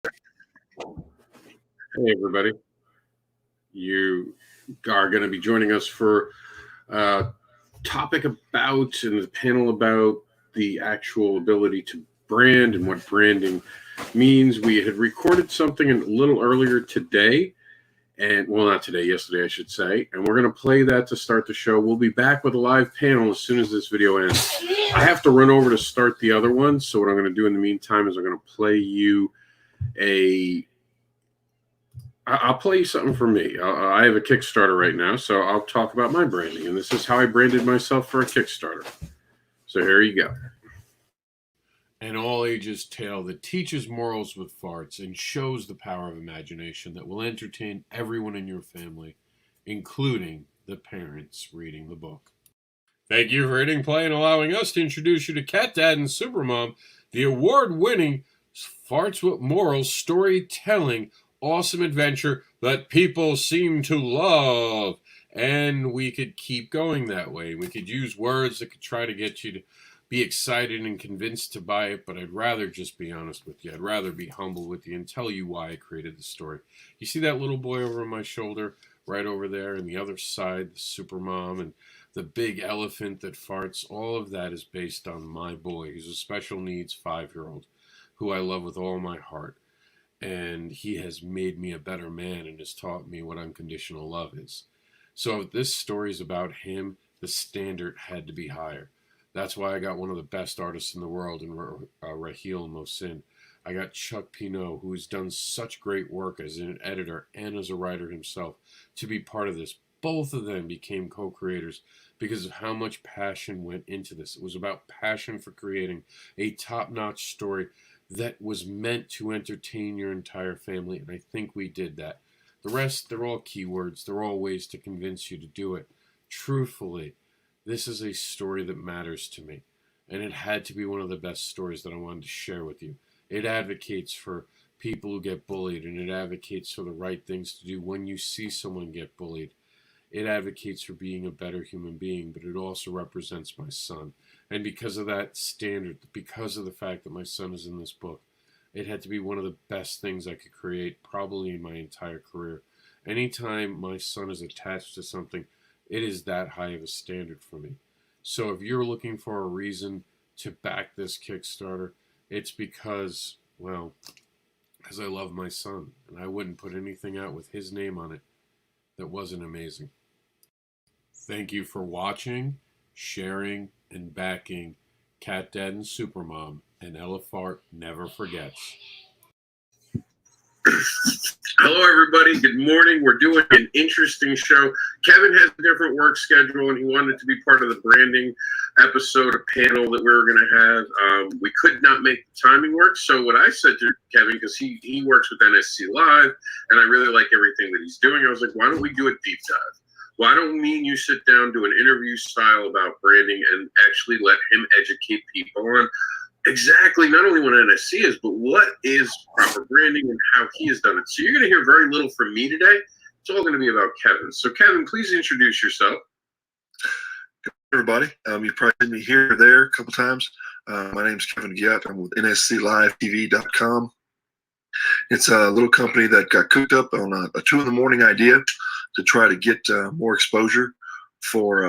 Hey, everybody. You are going to be joining us for a topic about and the panel about the actual ability to brand and what branding means. We had recorded something a little earlier today, and well, not today, yesterday, I should say, and we're going to play that to start the show. We'll be back with a live panel as soon as this video ends. I have to run over to start the other one, so what I'm going to do in the meantime is I'm going to play you I'll play you something from me. I have a Kickstarter right now, so I'll talk about my branding. And this is how I branded myself for a Kickstarter. So here you go. An all-ages tale that teaches morals with farts and shows the power of imagination that will entertain everyone in your family, including the parents reading the book. Thank you for hitting play and allowing us to introduce you to Cat Dad and Supermom, the award-winning Farts with Morals storytelling awesome adventure that people seem to love. And we could keep going that way. We could use words that could try to get you to be excited and convinced to buy it, but I'd rather just be honest with you. I'd rather be humble with you and tell you why I created the story. You see that little boy over my shoulder, right over there, and the other side, the Supermom, and the big elephant that farts? All of that is based on my boy. He's a special needs 5-year-old who I love with all my heart. And he has made me a better man and has taught me what unconditional love is. So if this story is about him, the standard had to be higher. That's why I got one of the best artists in the world in Raheel Mohsin. I got Chuck Pinault, who has done such great work as an editor and as a writer himself, to be part of this. Both of them became co-creators because of how much passion went into this. It was about passion for creating a top-notch story that was meant to entertain your entire family, and I think we did that. The rest, they're all keywords. They're all ways to convince you to do it. Truthfully, this is a story that matters to me, and it had to be one of the best stories that I wanted to share with you. It advocates for people who get bullied, and it advocates for the right things to do when you see someone get bullied. It advocates for being a better human being, but it also represents my son. And because of that standard, because of the fact that my son is in this book, it had to be one of the best things I could create, probably in my entire career. Anytime my son is attached to something, it is that high of a standard for me. So if you're looking for a reason to back this Kickstarter, it's because, well, because I love my son, and I wouldn't put anything out with his name on it that wasn't amazing. Thank you for watching, sharing, and backing Cat Dad and Supermom, and Ella Fart never forgets. Hello, everybody. Good morning. We're doing an interesting show. Kevin has a different work schedule, and he wanted to be part of the branding episode, a panel that we were going to have. We could not make the timing work, so what I said to Kevin, because he works with NSC Live, and I really like everything that he's doing, I was like, why don't we do a deep dive? Why don't me and you sit down, do an interview style about branding, and actually let him educate people on exactly not only what NSC is, but what is proper branding and how he has done it. So you're going to hear very little from me today. It's all going to be about Kevin. So Kevin, please introduce yourself. Everybody, you've probably seen me here or there a couple times. My name is Kevin Giat. I'm with NSCLiveTV.com. It's a little company that got cooked up on a 2 in the morning idea to try to get more exposure for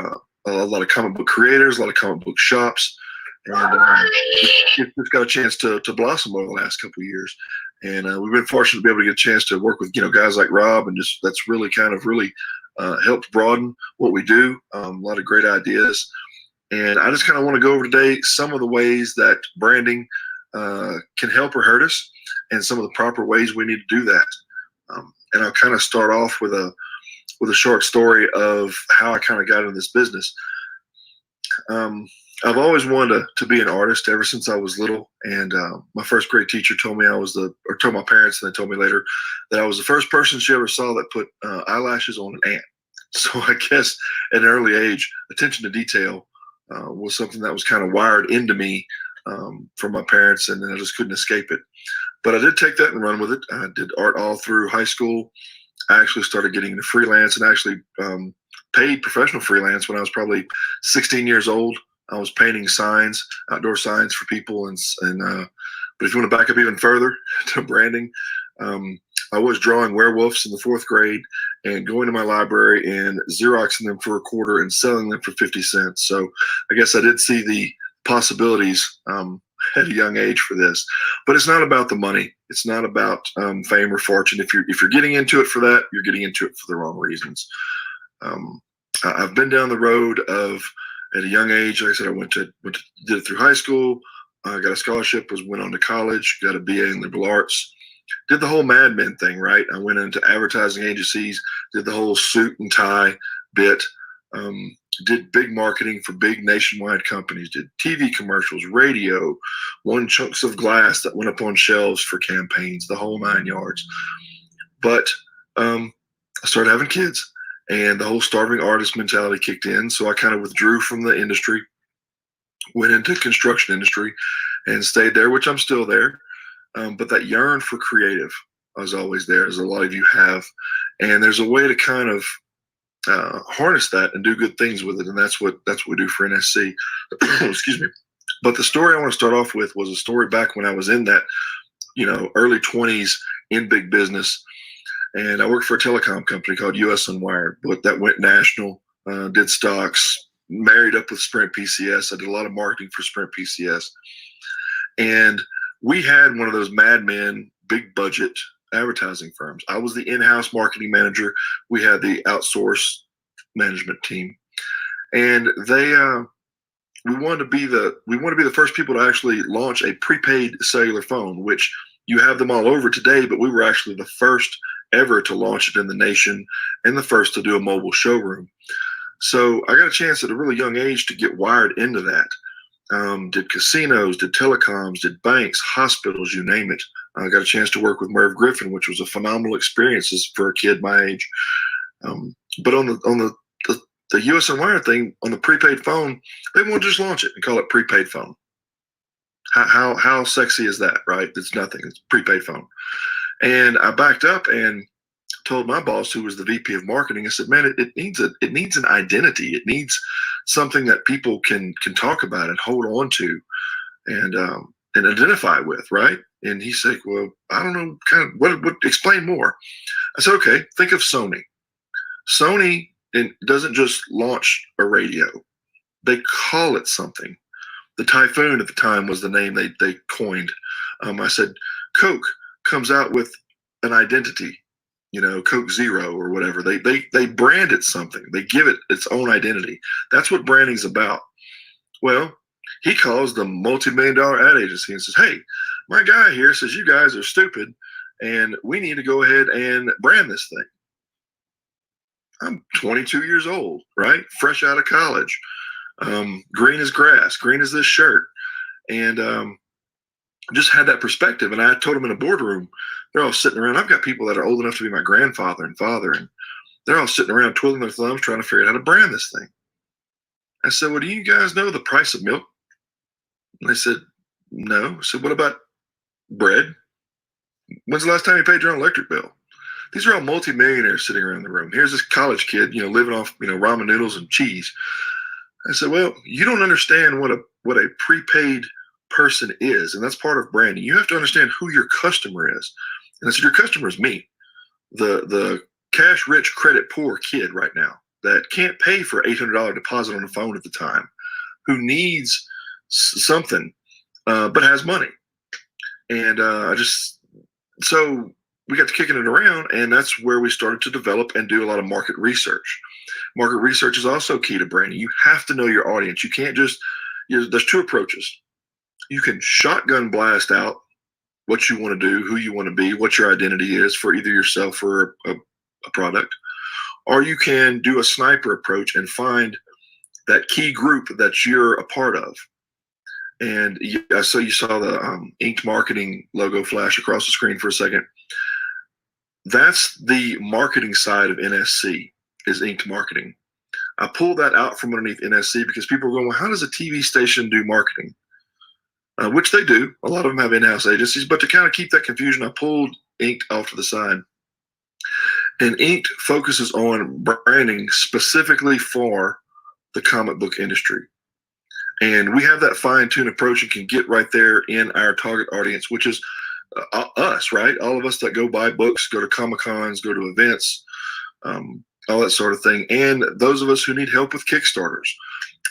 a lot of comic book creators, a lot of comic book shops, and it's got a chance to blossom over the last couple of years. And we've been fortunate to be able to get a chance to work with guys like Rob, and just that's really kind of helped broaden what we do. A lot of great ideas, and I just kind of want to go over today some of the ways that branding can help or hurt us, and some of the proper ways we need to do that. And I'll kind of start off with a short story of how I kind of got into this business. I've always wanted to be an artist ever since I was little, and my first grade teacher told me told my parents, and they told me later that I was the first person she ever saw that put eyelashes on an ant. So I guess at an early age, attention to detail was something that was kind of wired into me from my parents, and I just couldn't escape it. But I did take that and run with it. I did art all through high school. I actually started getting into freelance, and actually paid professional freelance when I was probably 16 years old. I was painting signs, outdoor signs for people, and But if you want to back up even further to branding, I was drawing werewolves in the 4th grade and going to my library and Xeroxing them for a quarter and selling them for 50 cents. So I guess I did see the possibilities at a young age for this. But it's not about the money. It's not about fame or fortune. If you're getting into it for that, you're getting into it for the wrong reasons. I've been down the road of, at a young age, like I said, I did it through high school. I got a scholarship, went on to college, got a BA in liberal arts. Did the whole Mad Men thing, right? I went into advertising agencies, did the whole suit and tie bit, did big marketing for big nationwide companies, did TV commercials, radio, won chunks of glass that went up on shelves for campaigns, the whole 9 yards. But I started having kids, and the whole starving artist mentality kicked in. So I kind of withdrew from the industry, went into construction industry, and stayed there, which I'm still there. But that yearn for creative was always there, as a lot of you have. And there's a way to kind of harness that and do good things with it. And that's what we do for NSC. Excuse me. But the story I want to start off with was a story back when I was in that, early 20s in big business. And I worked for a telecom company called US Unwired, but that went national, did stocks, married up with Sprint PCS. I did a lot of marketing for Sprint PCS. And we had one of those Mad Men, big budget advertising firms. I was the in-house marketing manager. We had the outsourced management team, and we wanted to be the first people to actually launch a prepaid cellular phone, which you have them all over today, but we were actually the first ever to launch it in the nation and the first to do a mobile showroom. So I got a chance at a really young age to get wired into that. Did casinos, did telecoms, did banks, hospitals, you name it. I got a chance to work with Merv Griffin, which was a phenomenal experience for a kid my age. But on the US Unwired thing, on the prepaid phone, they won't just launch it and call it prepaid phone. How sexy is that, right? It's nothing. It's prepaid phone. And I backed up and told my boss, who was the VP of marketing, I said, man, it needs an identity. It needs something that people can talk about and hold on to and identify with, right? And he's like, well, I don't know, kind of what explain more. I said, okay, think of Sony. Sony doesn't just launch a radio. They call it something. The Typhoon at the time was the name they coined. I said, Coke comes out with an identity, Coke Zero or whatever. They brand it something. They give it its own identity. That's what branding's about. Well, he calls the multi-million-dollar ad agency and says, hey, my guy here says you guys are stupid and we need to go ahead and brand this thing. I'm 22 years old, right? Fresh out of college. Green as grass, green as this shirt. And just had that perspective. And I told them in a boardroom, they're all sitting around. I've got people that are old enough to be my grandfather and father, and they're all sitting around twiddling their thumbs trying to figure out how to brand this thing. I said, well, do you guys know the price of milk? And they said, no. I said, what about bread? When's the last time you paid your own electric bill? These are all multimillionaires sitting around the room. Here's this college kid, living off, ramen noodles and cheese. I said, well, you don't understand what a prepaid person is, and that's part of branding. You have to understand who your customer is. And I said, your customer is me, the cash rich, credit poor kid right now that can't pay for $800 deposit on the phone at the time, who needs something, but has money. And so we got to kicking it around, and that's where we started to develop and do a lot of market research. Market research is also key to branding. You have to know your audience. You can't just, there's two approaches. You can shotgun blast out what you want to do, who you want to be, what your identity is for either yourself or a product, or you can do a sniper approach and find that key group that you're a part of. And so you saw the Inked Marketing logo flash across the screen for a second. That's the marketing side of NSC, is Inked Marketing. I pulled that out from underneath NSC because people are going, well, how does a TV station do marketing? Which they do. A lot of them have in-house agencies, but to kind of keep that confusion, I pulled Inked off to the side. And Inked focuses on branding specifically for the comic book industry. And we have that fine-tuned approach and can get right there in our target audience, which is us, right? All of us that go buy books, go to Comic-Cons, go to events, all that sort of thing. And those of us who need help with Kickstarters.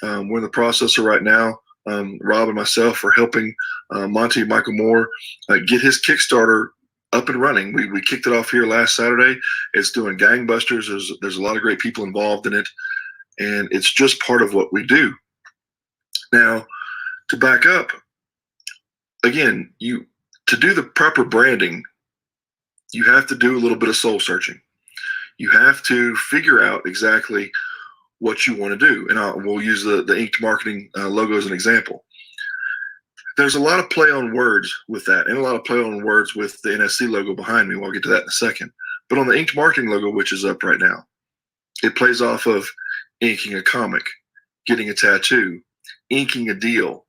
We're in the process of right now, Rob and myself are helping Monty Michael Moore get his Kickstarter up and running. We kicked it off here last Saturday. It's doing gangbusters. There's a lot of great people involved in it, and it's just part of what we do. Now, to back up, again, to do the proper branding, you have to do a little bit of soul searching. You have to figure out exactly what you want to do. And we'll use the Inked Marketing logo as an example. There's a lot of play on words with that, and a lot of play on words with the NSC logo behind me. We'll get to that in a second. But on the Inked Marketing logo, which is up right now, it plays off of inking a comic, getting a tattoo, inking a deal.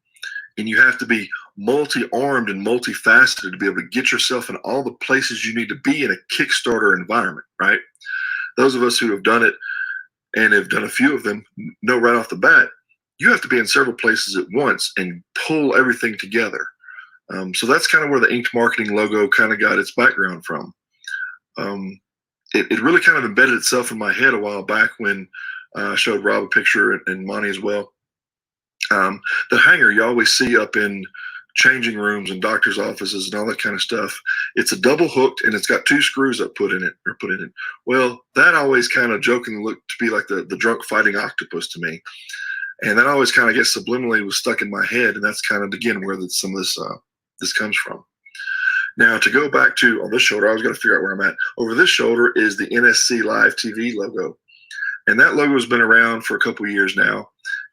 And you have to be multi-armed and multifaceted to be able to get yourself in all the places you need to be in a Kickstarter environment, right? Those of us who have done it and have done a few of them know right off the bat, you have to be in several places at once and pull everything together. So that's kind of where the Inked Marketing logo kind of got its background from. It really kind of embedded itself in my head a while back when I showed Rob a picture and Monty as well. The hanger you always see up in changing rooms and doctor's offices and all that kind of stuff, it's a double hooked and it's got 2 screws put in it. Well, that always kind of jokingly looked to be like the drunk fighting octopus to me. And that always kind of gets subliminally was stuck in my head. And that's kind of, again, where some of this comes from. Now, to go back to on this shoulder, I was going to figure out where I'm at. Over this shoulder is the NSC Live TV logo. And that logo has been around for a couple of years now.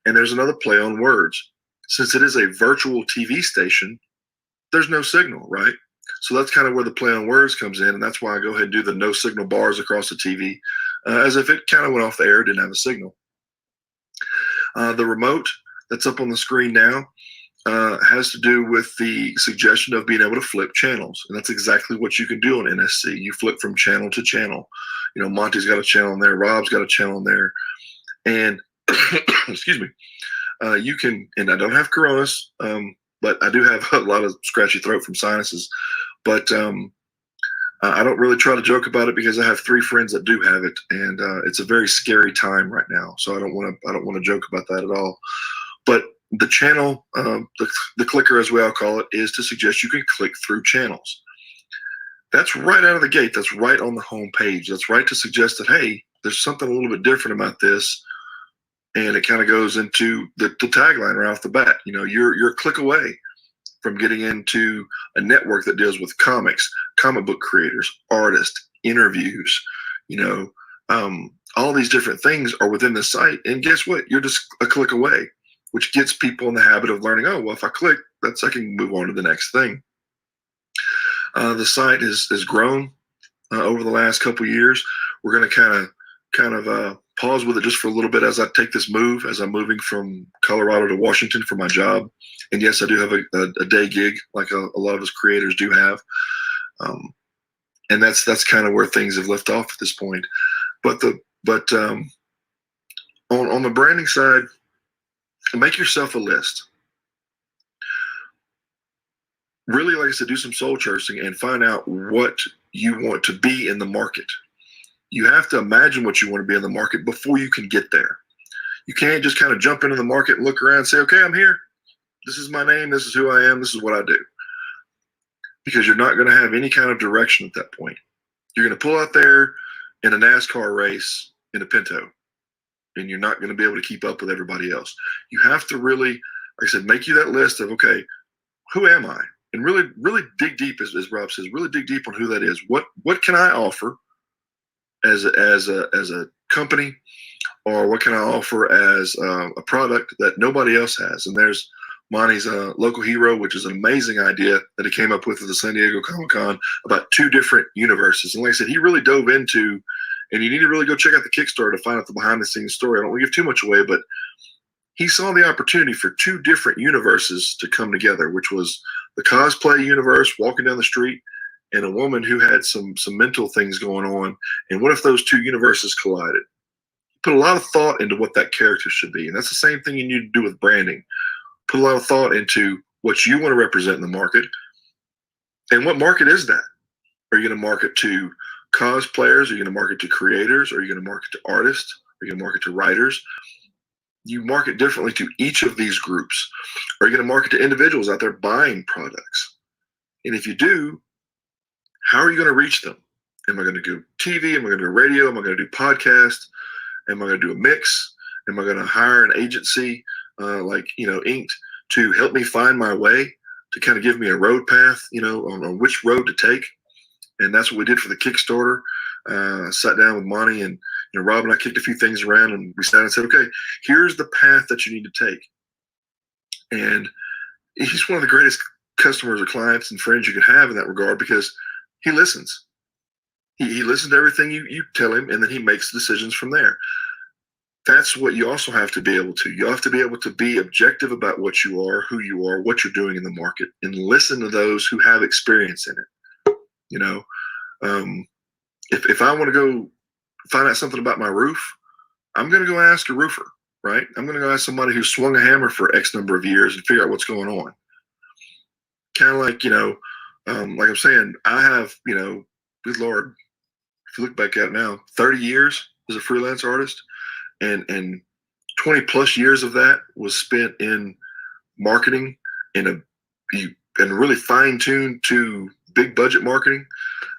And there's another play on words. Since it is a virtual TV station, there's no signal, right? So that's kind of where the play on words comes in. And that's why I go ahead and do the no signal bars across the TV, as if it kind of went off the air, didn't have a signal. The remote that's up on the screen now has to do with the suggestion of being able to flip channels. And that's exactly what you can do on NSC. You flip from channel to channel. You know, Monty's got a channel in there. Rob's got a channel in there. And, excuse me, you can, and I don't have coronas, but I do have a lot of scratchy throat from sinuses. But I don't really try to joke about it because I have 3 friends that do have it, and it's a very scary time right now. So I don't want to joke about that at all. But the channel, the clicker as we all call it, is to suggest you can click through channels. That's right out of the gate. That's right on the home page. That's right to suggest that, hey, there's something a little bit different about this. And it kind of goes into the tagline right off the bat. You know, you're a click away from getting into a network that deals with comics, comic book creators, artists, interviews, you know, all these different things are within the site. And guess what? You're just a click away, which gets people in the habit of learning, oh, well, if I click, I can move on to the next thing. The site has grown over the last couple of years. We're going to kind of pause with it just for a little bit as I take this move, as I'm moving from Colorado to Washington for my job. And yes, I do have a day gig like a lot of us creators do have. And that's kind of where things have left off at this point. But on the branding side, make yourself a list. Really, like I said, do some soul searching and find out what you want to be in the market. You have to imagine what you want to be in the market before you can get there. You can't just kind of jump into the market and look around and say, okay, I'm here. This is my name. This is who I am. This is what I do. Because you're not going to have any kind of direction at that point. You're going to pull out there in a NASCAR race in a Pinto, and you're not going to be able to keep up with everybody else. You have to really, like I said, make you that list of, okay, who am I? And really, really dig deep, as Rob says, really dig deep on who that is. What can I offer as a company, or what can I offer as a product that nobody else has? And there's Monty's Local Hero, which is an amazing idea that he came up with at the San Diego Comic-Con about 2 different universes. And like I said, he really dove into, and you need to really go check out the Kickstarter to find out the behind-the-scenes story. I don't want to give too much away, but he saw the opportunity for 2 different universes to come together, which was the cosplay universe, walking down the street, and a woman who had some mental things going on. And what if those 2 universes collided? Put a lot of thought into what that character should be. And that's the same thing you need to do with branding. put a lot of thought into what you want to represent in the market. And what market is that? Are you going to market to cosplayers? Are you going to market to creators? Are you going to market to artists? Are you going to market to writers? You market differently to each of these groups. Are you going to market to individuals out there buying products? And if you do, how are you going to reach them? Am I going to do TV? Am I going to do radio? Am I going to do podcast? Am I going to do a mix? Am I going to hire an agency like Inked to help me find my way, to kind of give me a road path, on which road to take? And that's what we did for the Kickstarter. I sat down with Monty, and Rob and I kicked a few things around, and we sat and said, okay, here's the path that you need to take. And he's one of the greatest customers or clients and friends you can have in that regard, because he listens. He listens to everything you tell him, and then he makes decisions from there. That's what you also have to be able to. You have to be able to be objective about what you are, who you are, what you're doing in the market, and listen to those who have experience in it. If I want to go find out something about my roof, I'm going to go ask a roofer, right? I'm going to go ask somebody who swung a hammer for X number of years and figure out what's going on. Kind of like, like I'm saying, I have, good Lord, if you look back at it now, 30 years as a freelance artist, and 20 plus years of that was spent in marketing and really fine-tuned to big budget marketing.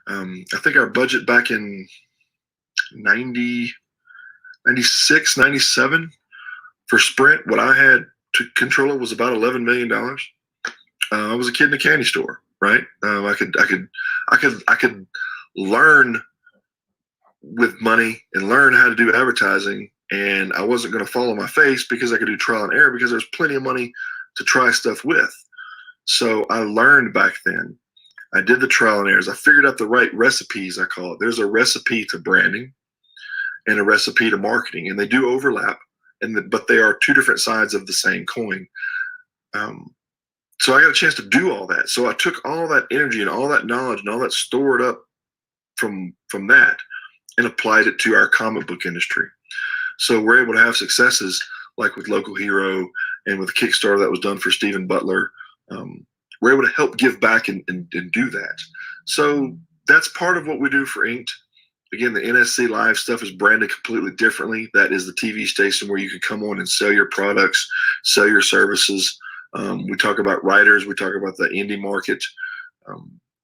I think our budget back in 96, 97 for Sprint, what I had to control it was about $11 million. I was a kid in a candy store, right? I could learn with money and learn how to do advertising, and I wasn't going to fall on my face because I could do trial and error, because there's plenty of money to try stuff with. So I learned back then. I did the trial and errors. I figured out the right recipes, I call it. There's a recipe to branding and a recipe to marketing, and they do overlap, but they are two different sides of the same coin. So I got a chance to do all that. So I took all that energy and all that knowledge and all that stored up from that and applied it to our comic book industry. So we're able to have successes like with Local Hero and with the Kickstarter that was done for Stephen Butler. We're able to help give back and do that. So that's part of what we do for Inked. Again, the NSC Live stuff is branded completely differently. That is the TV station where you can come on and sell your products, sell your services. We talk about writers. We talk about the indie market.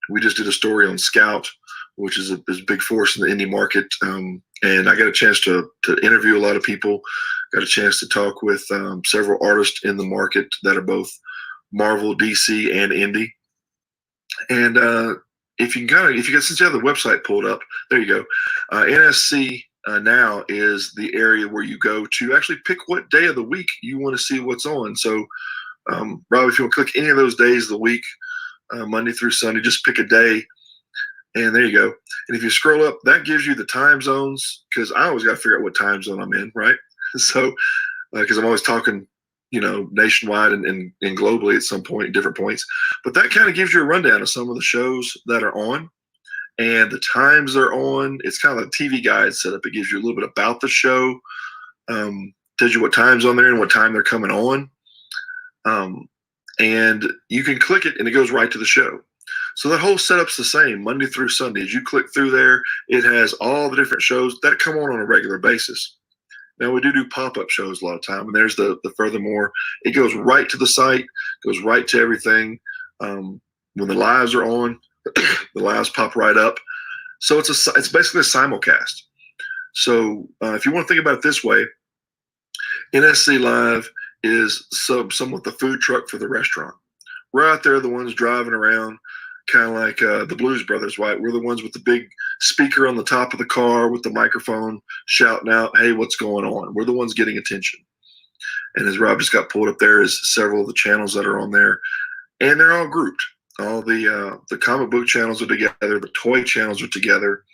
We just did a story on Scout, which is a big force in the indie market. And I got a chance to interview a lot of people, got a chance to talk with several artists in the market that are both Marvel, DC, and indie. And since you have the website pulled up, there you go. NSC now is the area where you go to actually pick what day of the week you want to see what's on. So, Rob, if you want to click any of those days of the week, Monday through Sunday, just pick a day, and there you go. And if you scroll up, that gives you the time zones, because I always got to figure out what time zone I'm in, right? So, because I'm always talking, nationwide and globally at some point, different points. But that kind of gives you a rundown of some of the shows that are on and the times they're on. It's kind of a TV guide setup. It gives you a little bit about the show, tells you what time's on there and what time they're coming on. And you can click it and it goes right to the show. So that whole setup's the same Monday through Sunday. As you click through there, it has all the different shows that come on a regular basis. Now, we do pop-up shows a lot of time, and there's the furthermore. It goes right to the site, goes right to everything. When the lives are on, the lives pop right up. So it's basically a simulcast. So if you want to think about it this way, NSC Live is somewhat the food truck for the restaurant. We're out there, the ones driving around, kind of like the Blues Brothers, right? We're the ones with the big speaker on the top of the car with the microphone shouting out, hey, what's going on? We're the ones getting attention. And as Rob just got pulled up, there is several of the channels that are on there, and they're all grouped. All the comic book channels are together. The toy channels are together.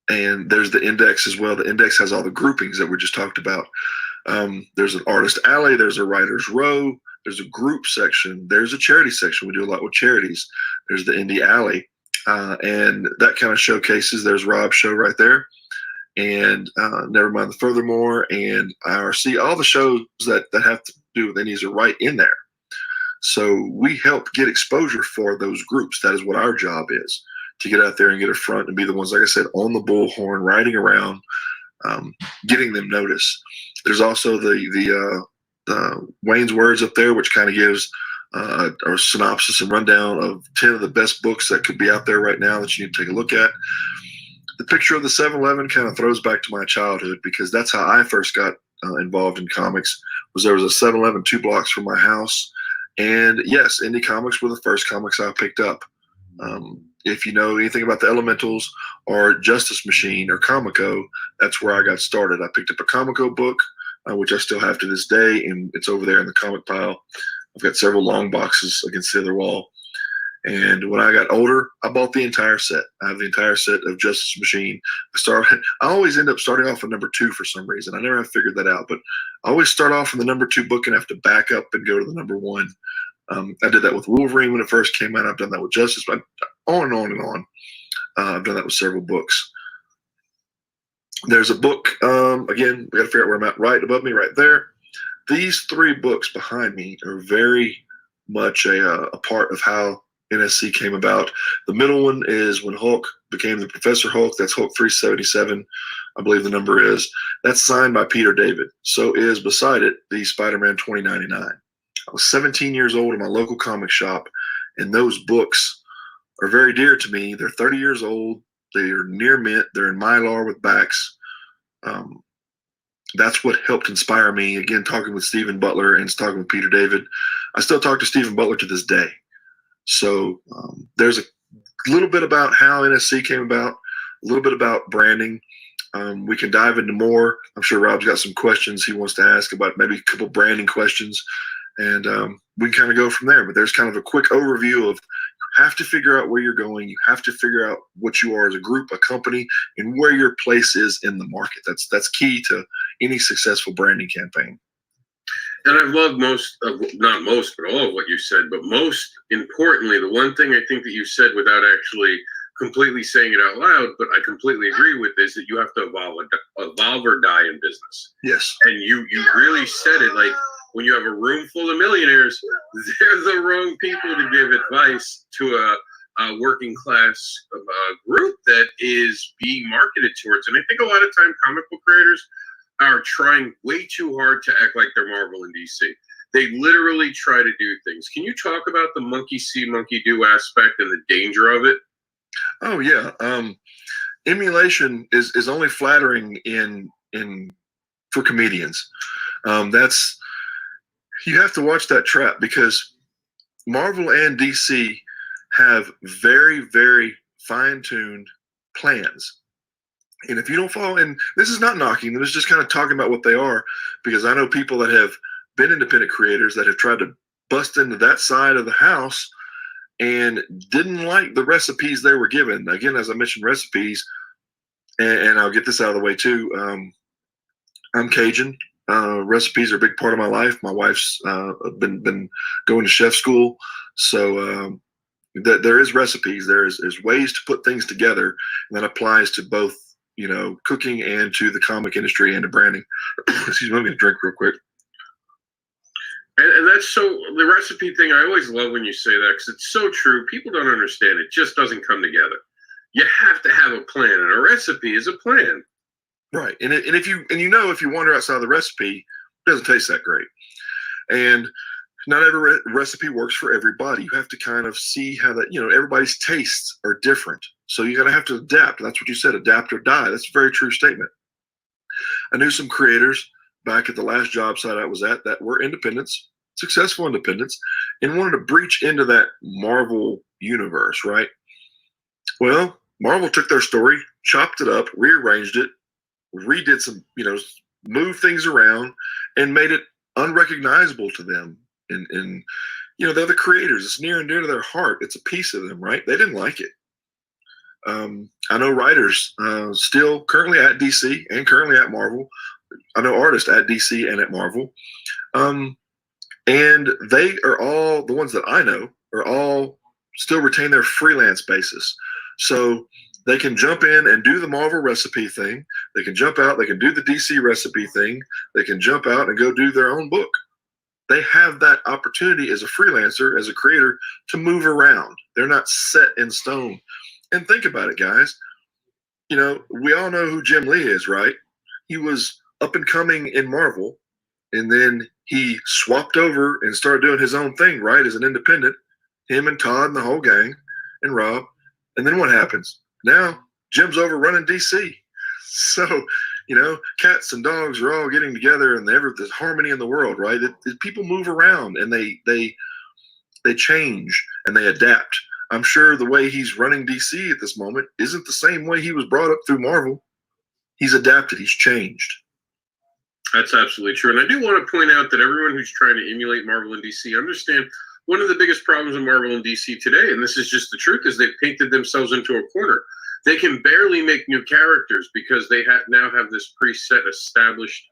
And there's the index as well. The index has all the groupings that we just talked about. There's an artist alley. There's a writer's row. There's a group section. There's a charity section. We do a lot with charities. There's the indie alley. And that kind of showcases, there's Rob's show right there. and never mind the Furthermore and IRC. All the shows that have to do with Indies are right in there. So we help get exposure for those groups. That is what our job is, to get out there and get a front and be the ones, like I said, on the bullhorn, riding around, getting them noticed. There's also the Wayne's Words up there, which kind of gives a synopsis and rundown of 10 of the best books that could be out there right now that you need to take a look at. The picture of the 7-Eleven kind of throws back to my childhood, because that's how I first got involved in comics. Was there was a 7-Eleven 2 blocks from my house. And yes, indie comics were the first comics I picked up. If you know anything about the Elementals or Justice Machine or Comico, that's where I got started. I picked up a Comico book, which I still have to this day, and it's over there in the comic pile. I've got several long boxes against the other wall. And when I got older, I bought the entire set. I have the entire set of Justice Machine. I always end up starting off with number 2 for some reason. I never have figured that out, but I always start off in the number 2 book and have to back up and go to the number 1. I did that with Wolverine when it first came out. I've done that with Justice, but on and on and on. I've done that with several books. There's a book, again, we got to figure out where I'm at, right above me, right there. These 3 books behind me are very much a part of how NSC came about. The middle one is when Hulk became the Professor Hulk. That's Hulk 377, I believe the number is. That's signed by Peter David. So is beside it the Spider-Man 2099. I was 17 years old in my local comic shop, and those books are very dear to me. They're 30 years old. They are near mint. They're in Mylar with backs. That's what helped inspire me. Again, talking with Stephen Butler and talking with Peter David. I still talk to Stephen Butler to this day. So there's a little bit about how NSC came about, a little bit about branding. We can dive into more. I'm sure Rob's got some questions he wants to ask about, maybe a couple branding questions, and we can kind of go from there. But there's kind of a quick overview of, you have to figure out where you're going. You have to figure out what you are as a group, a company, and where your place is in the market. That's key to any successful branding campaign. And I've loved not most, but all of what you said. But most importantly, the one thing I think that you said without actually completely saying it out loud, but I completely agree with, is that you have to evolve or die in business. Yes. And you really said it, like, when you have a room full of millionaires, they're the wrong people to give advice to a working class group that is being marketed towards. And I think a lot of time comic book creators are trying way too hard to act like they're Marvel and DC. They literally try to do things. Can you talk about the monkey see, monkey do aspect and the danger of it? Oh yeah. Emulation is only flattering for comedians. You have to watch that trap, because Marvel and DC have very, very fine-tuned plans. And if you don't follow, and this is not knocking them, it's just kind of talking about what they are, because I know people that have been independent creators that have tried to bust into that side of the house and didn't like the recipes they were given. Again, as I mentioned, recipes, and I'll get this out of the way too. I'm Cajun. Recipes are a big part of my life. My wife's been going to chef school, so there is recipes. There's ways to put things together, and that applies to both, cooking and to the comic industry and to branding. Excuse me, let me drink real quick. And that's so, the recipe thing, I always love when you say that, because it's so true. People don't understand. It just doesn't come together. You have to have a plan, and a recipe is a plan. Right. And if you wander outside the recipe, it doesn't taste that great. And not every recipe works for everybody. You have to kind of see how that, everybody's tastes are different. So you're going to have to adapt. That's what you said, adapt or die. That's a very true statement. I knew some creators back at the last job site I was at that were independents, successful independents, and wanted to breach into that Marvel universe, right? Well, Marvel took their story, chopped it up, rearranged it, redid some, moved things around and made it unrecognizable to them. And they're the creators. It's near and dear to their heart. It's a piece of them, right? They didn't like it. I know writers still currently at DC and currently at Marvel. I know artists at DC and at Marvel. And they are all, the ones that I know, are all still retain their freelance basis. So They can jump in and do the Marvel recipe thing. They can jump out. They can do the DC recipe thing. They can jump out and go do their own book. They have that opportunity as a freelancer, as a creator, to move around. They're not set in stone. And think about it, guys. You know, we all know who Jim Lee is, right? He was up and coming in Marvel, and then he swapped over and started doing his own thing, right, as an independent, him and Todd and the whole gang and Rob. And then what happens? Now Jim's over running DC. So, you know, cats and dogs are all getting together, and there's harmony in the world, right? People move around, and they change and they adapt. I'm sure the way he's running DC at this moment isn't the same way he was brought up through Marvel. He's adapted. He's changed. That's absolutely true. And I do want to point out that everyone who's trying to emulate Marvel and DC, understand one of the biggest problems with Marvel and DC today, and this is just the truth, is they've painted themselves into a corner. They can barely make new characters because they now have this preset established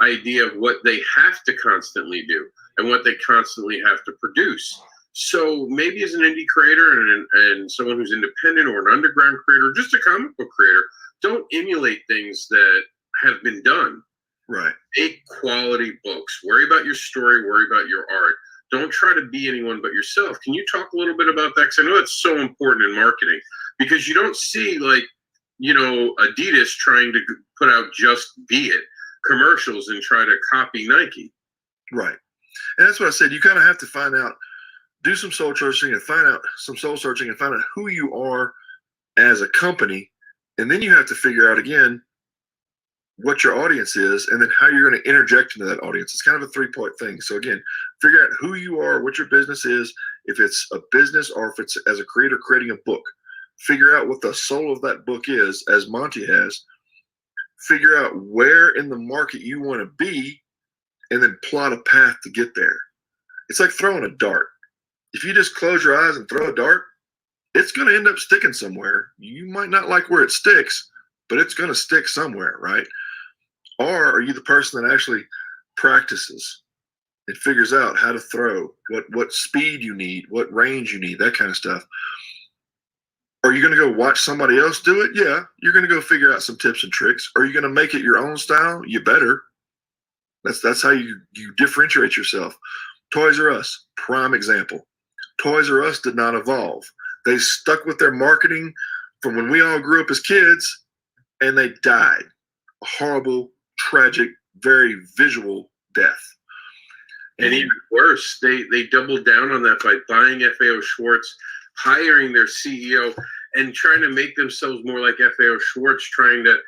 idea of what they have to constantly do and what they constantly have to produce. So maybe as an indie creator and someone who's independent or an underground creator, just a comic book creator, don't emulate things that have been done. Right. Make quality books. Worry about your story. Worry about your art. Don't try to be anyone but yourself. Can you talk a little bit about that? Because I know it's so important in marketing, because you don't see, like, you know, Adidas trying to put out Just Be It commercials and try to copy Nike. Right. And that's what I said. You kind of have to find out, do some soul searching and find out who you are as a company. And then you have to figure out, again, what your audience is, and then how you're going to interject into that audience. It's kind of a 3-point thing. So again, figure out who you are, what your business is, if it's a business or if it's as a creator creating a book. Figure out what the soul of that book is, as Monty has. Figure out where in the market you want to be, and then plot a path to get there. It's like throwing a dart. If you just close your eyes and throw a dart, it's going to end up sticking somewhere. You might not like where it sticks, but it's going to stick somewhere, right? Or are you the person that actually practices and figures out how to throw, what speed you need, what range you need, that kind of stuff? Are you going to go watch somebody else do it? Yeah, you're going to go figure out some tips and tricks. Are you going to make it your own style? You better. That's how you differentiate yourself. Toys R Us, prime example. Toys R Us did not evolve. They stuck with their marketing from when we all grew up as kids, and they died. A horrible, tragic, very visual death. And even worse, they doubled down on that by buying FAO Schwarz, hiring their CEO, and trying to make themselves more like FAO Schwarz, trying to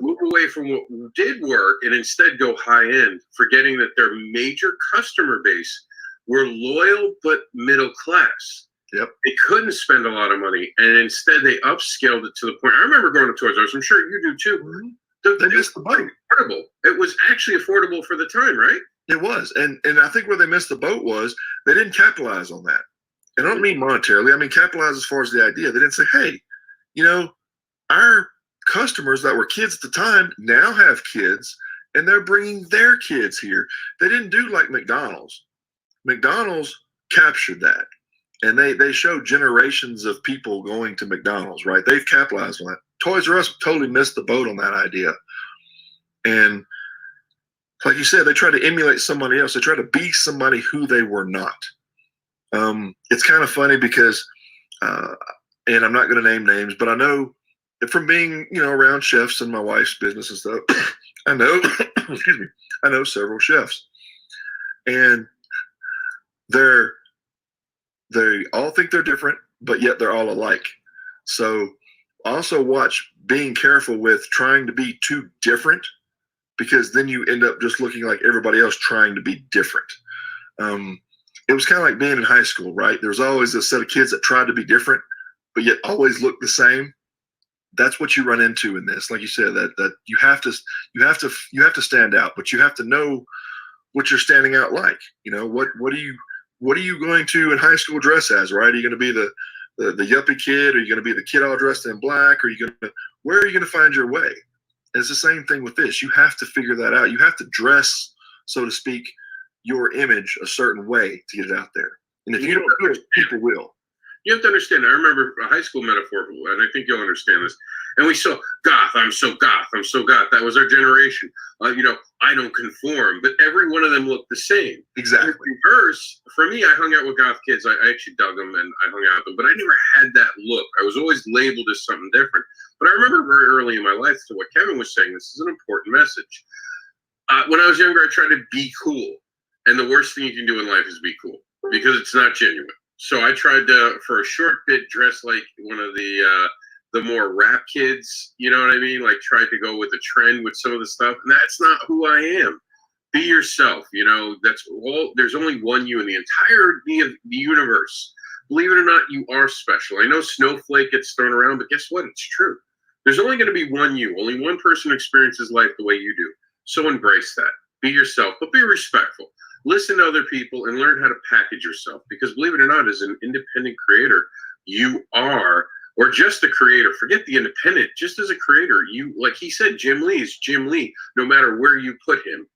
move away from what did work and instead go high end, forgetting that their major customer base were loyal but middle class. Yep. They couldn't spend a lot of money, and instead they upscaled it to the point. I remember going to Toys R Us. I'm sure you do too. Mm-hmm. They missed the boat. Affordable. It was actually affordable for the time, right? It was, and I think where they missed the boat was they didn't capitalize on that. And I don't mean monetarily. I mean capitalize as far as the idea. They didn't say, hey, you know, our customers that were kids at the time now have kids, and they're bringing their kids here. They didn't do like McDonald's. McDonald's captured that. And they show generations of people going to McDonald's, right? They've capitalized on that. Toys R Us totally missed the boat on that idea. And like you said, they try to emulate somebody else. They try to be somebody who they were not. It's kind of funny because, and I'm not going to name names, but I know from being, you know, around chefs and my wife's business and stuff, I know, excuse me, I know several chefs. And they all think they're different, but yet they're all alike. So also watch being careful with trying to be too different, because then you end up just looking like everybody else trying to be different. It was kind of like being in high school, right? There was always a set of kids that tried to be different, but yet always looked the same. That's what you run into in this. Like you said, that you have to stand out, but you have to know what you're standing out like. You know, what are you going to in high school dress as, right? Are you going to be the yuppie kid? Are you going to be the kid all dressed in black? Where are you going to find your way? And it's the same thing with this. You have to figure that out. You have to dress, so to speak, your image a certain way to get it out there. And if you don't do it, people will. You have to understand. I remember a high school metaphor, and I think you'll understand this. And we saw goth. I'm so goth. I'm so goth. That was our generation. I don't conform. But every one of them looked the same. Exactly. In reverse, for me, I hung out with goth kids. I actually dug them, and I hung out with them. But I never had that look. I was always labeled as something different. But I remember very early in my life, to what Kevin was saying, this is an important message. When I was younger, I tried to be cool. And the worst thing you can do in life is be cool, because it's not genuine. So I tried to, for a short bit, dress like one of the more rap kids, you know what I mean? Like, tried to go with the trend with some of the stuff. And that's not who I am. Be yourself. That's all. There's only one you in the entirety of the universe. Believe it or not, you are special. I know snowflake gets thrown around, but guess what? It's true. There's only going to be one you. Only one person experiences life the way you do. So embrace that. Be yourself, but be respectful. Listen to other people and learn how to package yourself. Because believe it or not, as an independent creator, you are, or just a creator, forget the independent, just as a creator, you, like he said, Jim Lee is Jim Lee, no matter where you put him.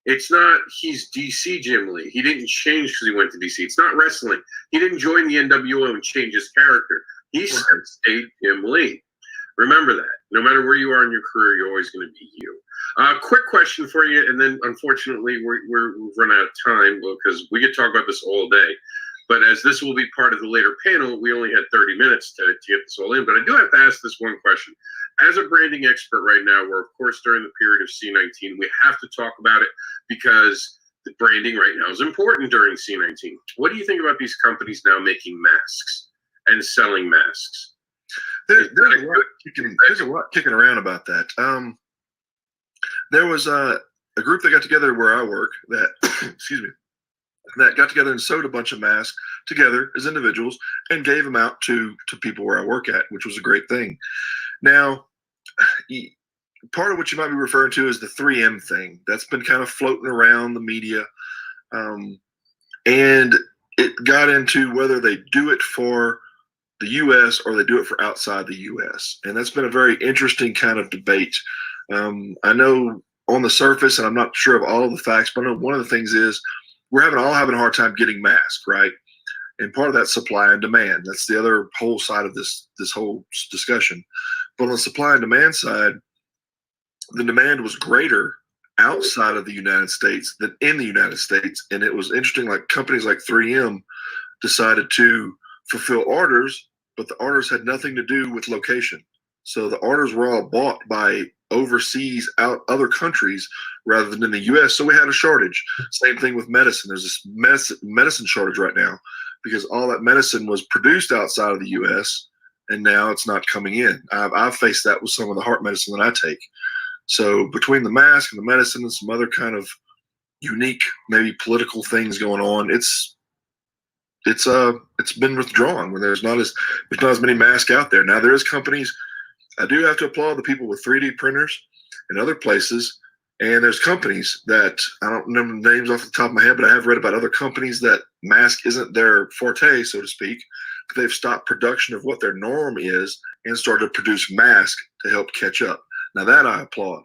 It's not he's DC Jim Lee. He didn't change because he went to DC. It's not wrestling. He didn't join the NWO and change his character. He stayed Jim Lee. Remember that. No matter where you are in your career, you're always going to be you. Quick question for you, and then unfortunately we've run out of time because we could talk about this all day. But as this will be part of the later panel, we only had 30 minutes to get this all in. But I do have to ask this one question. As a branding expert right now, we're, of course, during the period of C19, we have to talk about it because the branding right now is important during C19. What do you think about these companies now making masks and selling masks? There's a lot kicking around about that. There was a group that got together where I work that, excuse me, that got together and sewed a bunch of masks together as individuals and gave them out to people where I work at, which was a great thing. Now, part of what you might be referring to is the 3M thing that's been kind of floating around the media. And it got into whether they do it for the U.S. or they do it for outside the U.S. And that's been a very interesting kind of debate. I know on the surface, and I'm not sure of all of the facts, but I know one of the things is we're all having a hard time getting masks, right? And part of that supply and demand. That's the other whole side of this whole discussion. But on the supply and demand side, the demand was greater outside of the United States than in the United States. And it was interesting, like companies like 3M decided to fulfill orders, but the orders had nothing to do with location. So the orders were all bought by overseas other countries rather than in the U.S. So we had a shortage. Same thing with medicine. There's this medicine shortage right now because all that medicine was produced outside of the U.S. and now it's not coming in. I've faced that with some of the heart medicine that I take. So between the mask and the medicine and some other kind of unique, maybe political things going on, it's been withdrawn when there's not as many masks out there. Now there is companies. I do have to applaud the people with 3D printers and other places. And there's companies that I don't remember the names off the top of my head, but I have read about other companies that mask isn't their forte, so to speak. But they've stopped production of what their norm is and started to produce masks to help catch up. Now that I applaud.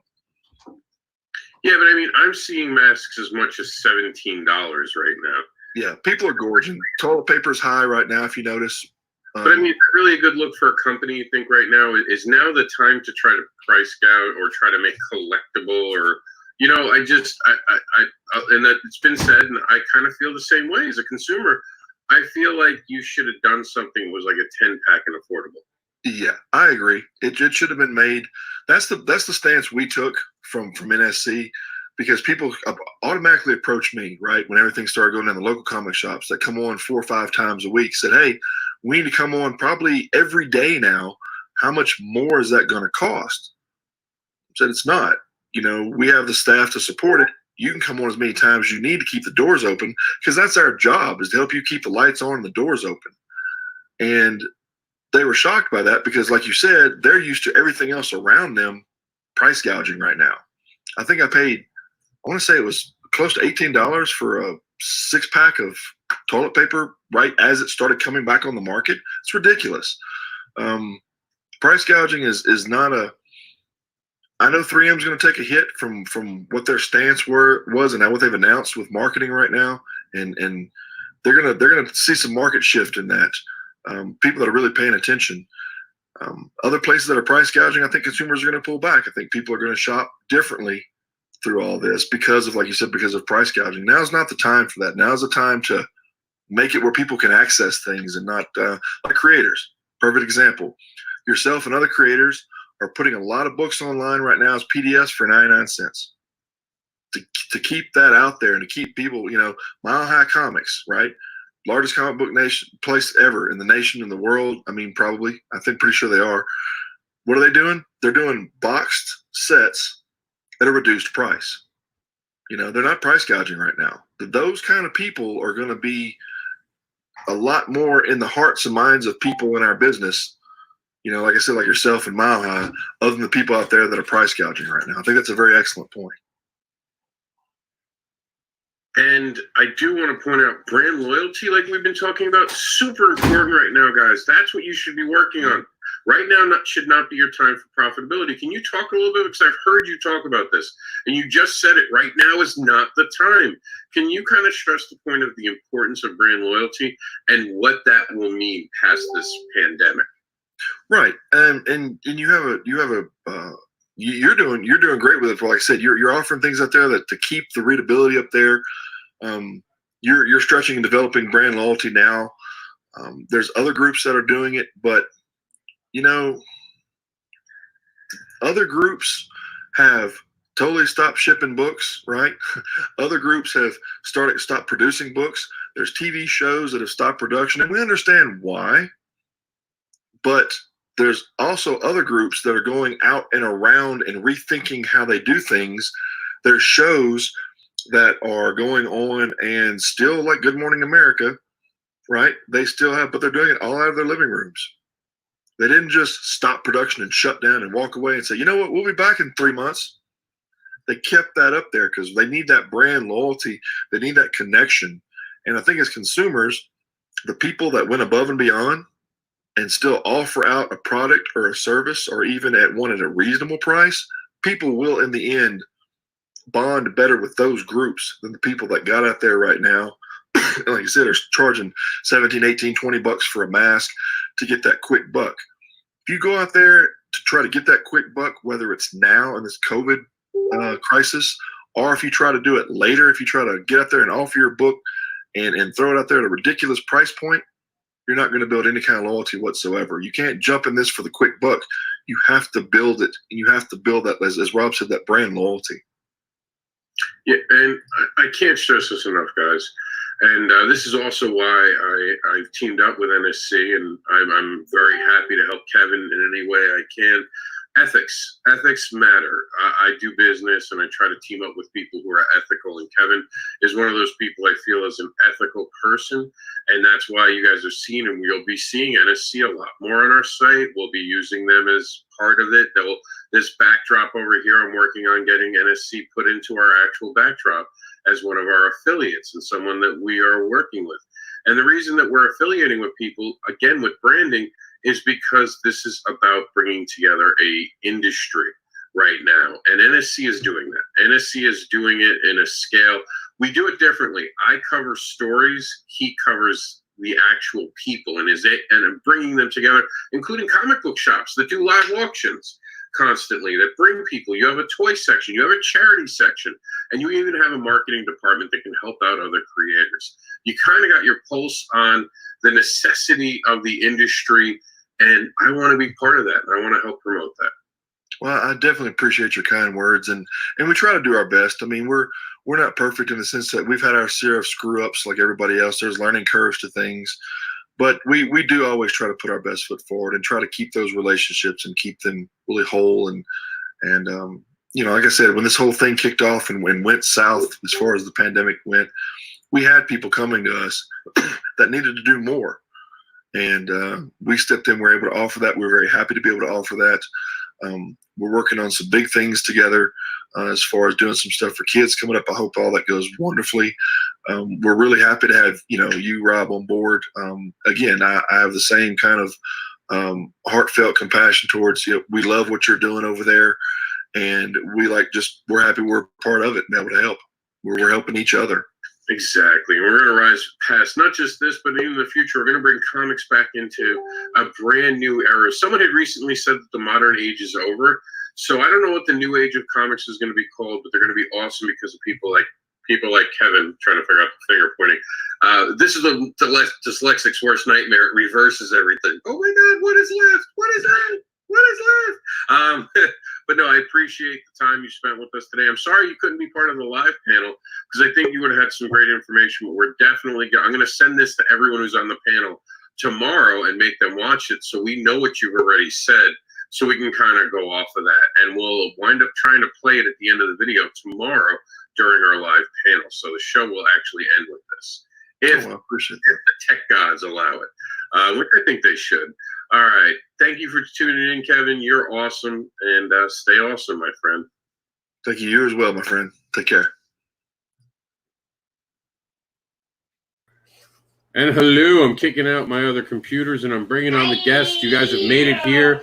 Yeah, but I mean, I'm seeing masks as much as $17 right now. Yeah, people are gorging. Toilet paper is high right now, if you notice. But I mean, really a good look for a company, you think right now, is now the time to try to price gouge or try to make collectible or, and that it's been said, and I kind of feel the same way as a consumer. I feel like you should have done something that was like a 10-pack and affordable. Yeah, I agree. It should have been made. That's the stance we took from NSC, because people automatically approached me, right, when everything started going down the local comic shops that come on 4 or 5 times a week, said, hey, we need to come on probably every day now. How much more is that going to cost? I said, it's not. We have the staff to support it. You can come on as many times as you need to keep the doors open, because that's our job, is to help you keep the lights on and the doors open. And they were shocked by that because, like you said, they're used to everything else around them price gouging right now. I think I paid, I want to say it was close to $18 for a 6-pack of toilet paper right as it started coming back on the market. It's ridiculous. Price gouging is not a. I know 3M is going to take a hit from what their stance was and what they've announced with marketing right now, and they're gonna see some market shift in that. people that are really paying attention. Other places that are price gouging, I think consumers are going to pull back. I think people are going to shop differently through all this because of, like you said, because of price gouging. Now's not the time for that. Now's the time to make it where people can access things and not like creators. Perfect example. Yourself and other creators are putting a lot of books online right now as PDFs for 99 cents. To keep that out there and to keep people, Mile High Comics, right? Largest comic book place ever in the nation, in the world. I mean, probably. I think pretty sure they are. What are they doing? They're doing boxed sets at a reduced price. They're not price gouging right now. Those kind of people are going to be a lot more in the hearts and minds of people in our business. Like I said, like yourself and Mile High, other than the people out there that are price gouging right now. I think that's a very excellent point. And I do want to point out brand loyalty, like we've been talking about, super important right now, guys. That's what you should be working on. Right now should not be your time for profitability. Can you talk a little bit? Because I've heard you talk about this, and you just said it. Right now is not the time. Can you kind of stress the point of the importance of brand loyalty and what that will mean past this pandemic? Right, and you're doing great with it. Like I said, you're offering things out there that to keep the readability up there. You're stretching and developing brand loyalty now. There's other groups that are doing it, but other groups have totally stopped shipping books, right? Other groups have stopped producing books. There's TV shows that have stopped production, and we understand why. But there's also other groups that are going out and around and rethinking how they do things. There's shows that are going on and still, like Good Morning America, right? They still have, but they're doing it all out of their living rooms. They didn't just stop production and shut down and walk away and say, you know what, we'll be back in 3 months. They kept that up there because they need that brand loyalty. They need that connection. And I think as consumers, the people that went above and beyond and still offer out a product or a service, or even at a reasonable price, people will in the end bond better with those groups than the people that got out there right now. Like you said, are charging 17, 18, 20 bucks for a mask to get that quick buck. If you go out there to try to get that quick buck, whether it's now in this COVID crisis, or if you try to do it later, if you try to get out there and offer your book and throw it out there at a ridiculous price point, you're not going to build any kind of loyalty whatsoever. You can't jump in this for the quick buck. You have to build it, and you have to build that, as Rob said, that brand loyalty. Yeah, and I can't stress this enough, guys. And this is also why I've teamed up with NSC, and I'm very happy to help Kevin in any way I can. Ethics matter. I do business, and I try to team up with people who are ethical. And Kevin is one of those people I feel is an ethical person, and that's why you guys are seeing, and we'll be seeing NSC a lot more on our site. We'll be using them as part of it. This backdrop over here, I'm working on getting NSC put into our actual backdrop as one of our affiliates and someone that we are working with. And the reason that we're affiliating with people, again, with branding, is because this is about bringing together a industry right now. And NSC is doing that. NSC is doing it in a scale. We do it differently. I cover stories. He covers the actual people and bringing them together, including comic book shops that do live auctions constantly, that bring people. You have a toy section, you have a charity section, and you even have a marketing department that can help out other creators. You kind of got your pulse on the necessity of the industry, and I want to be part of that, and I want to help promote that. Well, I definitely appreciate your kind words, and we try to do our best. I mean, we're not perfect in the sense that we've had our share of screw ups like everybody else. There's learning curves to things, but we do always try to put our best foot forward and try to keep those relationships and keep them really whole. And like I said, when this whole thing kicked off and went south as far as the pandemic went, we had people coming to us that needed to do more, and we stepped in. We're able to offer that. We're very happy to be able to offer that. We're working on some big things together as far as doing some stuff for kids coming up. I hope all that goes wonderfully. We're really happy to have you, Rob, on board. Again, I have the same kind of heartfelt compassion towards you. We love what you're doing over there, and we're happy we're part of it and able to help. We're helping each other. Exactly. We're going to rise past not just this, but in the future, we're going to bring comics back into a brand new era. Someone had recently said that the modern age is over. So I don't know what the new age of comics is going to be called, but they're going to be awesome because of people like Kevin trying to figure out the finger pointing. This is the dyslexic's worst nightmare. It reverses everything. Oh my God, what is left? What is that? What is left? But no, I appreciate the time you spent with us today. I'm sorry you couldn't be part of the live panel because I think you would have had some great information. But we're definitely I'm going to send this to everyone who's on the panel tomorrow and make them watch it so we know what you've already said, so we can kind of go off of that. And we'll wind up trying to play it at the end of the video tomorrow during our live panel. So the show will actually end with this, if the tech gods allow it, which I think they should. All right. Thank you for tuning in, Kevin. You're awesome. And stay awesome, my friend. Thank you. You as well, my friend. Take care. And hello. I'm kicking out my other computers and I'm bringing on the guests. You guys have made it here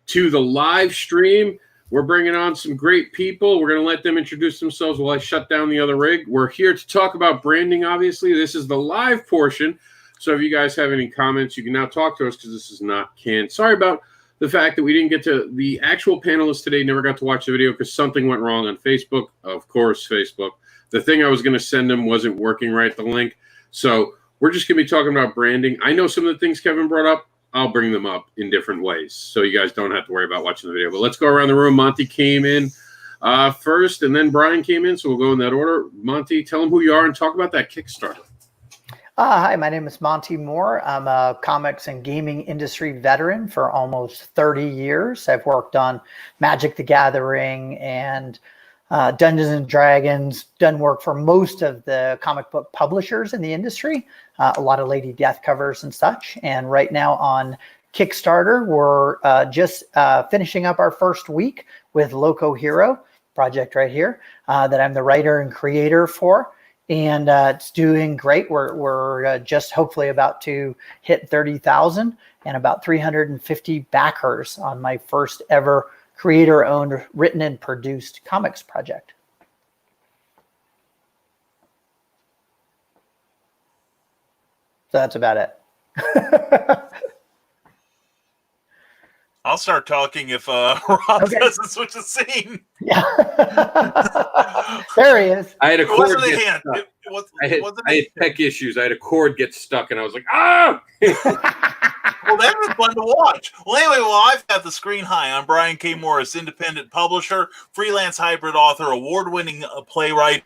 to the live stream. We're bringing on some great people. We're going to let them introduce themselves while I shut down the other rig. We're here to talk about branding, obviously. This is the live portion. So if you guys have any comments, you can now talk to us because this is not canned. Sorry about the fact that we didn't get to the actual panelists today, never got to watch the video because something went wrong on Facebook. Of course, Facebook. The thing I was going to send them wasn't working right, the link. So we're just going to be talking about branding. I know some of the things Kevin brought up. I'll bring them up in different ways so you guys don't have to worry about watching the video. But let's go around the room. Monty came in first, and then Brian came in, so we'll go in that order. Monty, tell them who you are and talk about that Kickstarter. Hi, my name is Monty Moore. I'm a comics and gaming industry veteran for almost 30 years. I've worked on Magic the Gathering and Dungeons and Dragons, done work for most of the comic book publishers in the industry, a lot of Lady Death covers and such. And right now on Kickstarter, we're just finishing up our first week with Loco Hero project right here that I'm the writer and creator for. And it's doing great. We're just hopefully about to hit 30,000 and about 350 backers on my first ever creator-owned, written and produced comics project. So that's about it. I'll start talking if Rob doesn't switch the scene. Yeah. There he is. I had a cord It get wasn't a hand. I had tech issues. I had a cord get stuck, and I was like, ah! Well, that was fun to watch. Well, anyway, I've got the screen high. I'm Brian K. Morris, independent publisher, freelance hybrid author, award-winning playwright,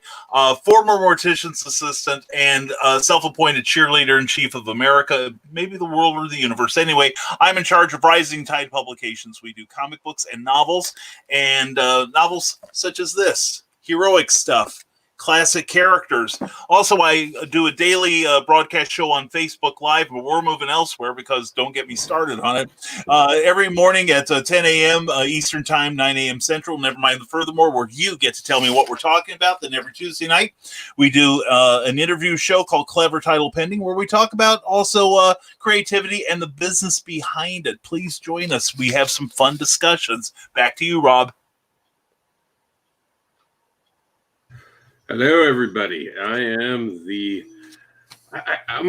former mortician's assistant, and self-appointed cheerleader-in-chief of America, maybe the world or the universe. Anyway, I'm in charge of Rising Tide Publications. We do comic books and novels novels such as this, heroic stuff, classic characters. Also, I do a daily broadcast show on Facebook Live, but we're moving elsewhere because don't get me started on it. Every morning at 10 a.m. Eastern Time, 9 a.m. Central, never mind the furthermore, where you get to tell me what we're talking about. Then every Tuesday night, we do an interview show called Clever Title Pending, where we talk about also creativity and the business behind it. Please join us. We have some fun discussions. Back to you, Rob. Hello, everybody. I'm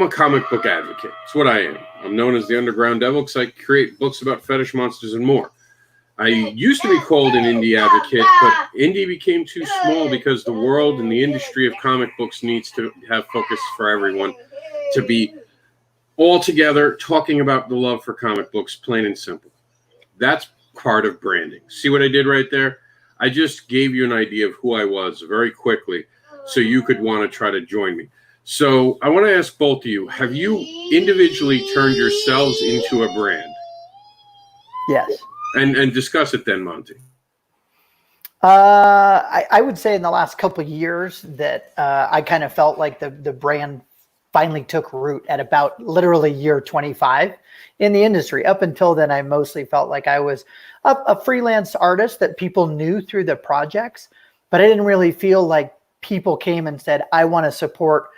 a comic book advocate. It's what I am. I'm known as the Underground Devil because I create books about fetish monsters and more. I used to be called an indie advocate, but indie became too small because the world and the industry of comic books needs to have focus for everyone to be all together talking about the love for comic books, plain and simple. That's part of branding. See what I did right there? I just gave you an idea of who I was very quickly so you could want to try to join me. So I want to ask both of you, have you individually turned yourselves into a brand? Yes. And discuss it then, Monty. I would say in the last couple of years that I kind of felt like the brand finally took root at about literally year 25 in the industry. Up until then, I mostly felt like I was a freelance artist that people knew through the projects, but I didn't really feel like people came and said, I want to support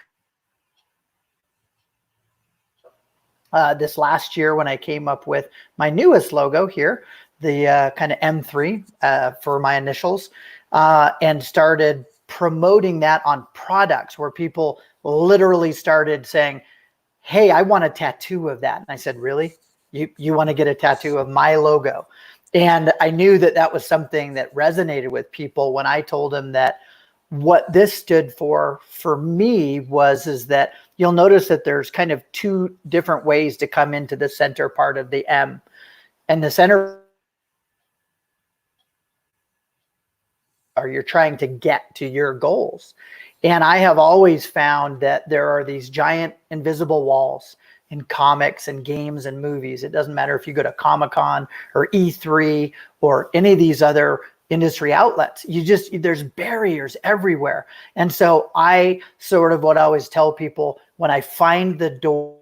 this last year when I came up with my newest logo here, the kind of M3 for my initials, and started promoting that on products where people literally started saying, hey, I want a tattoo of that. And I said, really? You want to get a tattoo of my logo? And I knew that that was something that resonated with people when I told them that what this stood for me is that you'll notice that there's kind of two different ways to come into the center part of the M. And the center, or you're trying to get to your goals. And I have always found that there are these giant invisible walls in comics and games and movies. It doesn't matter if you go to Comic-Con or E3 or any of these other industry outlets. There's barriers everywhere. And so I sort of what I always tell people, when I find the door,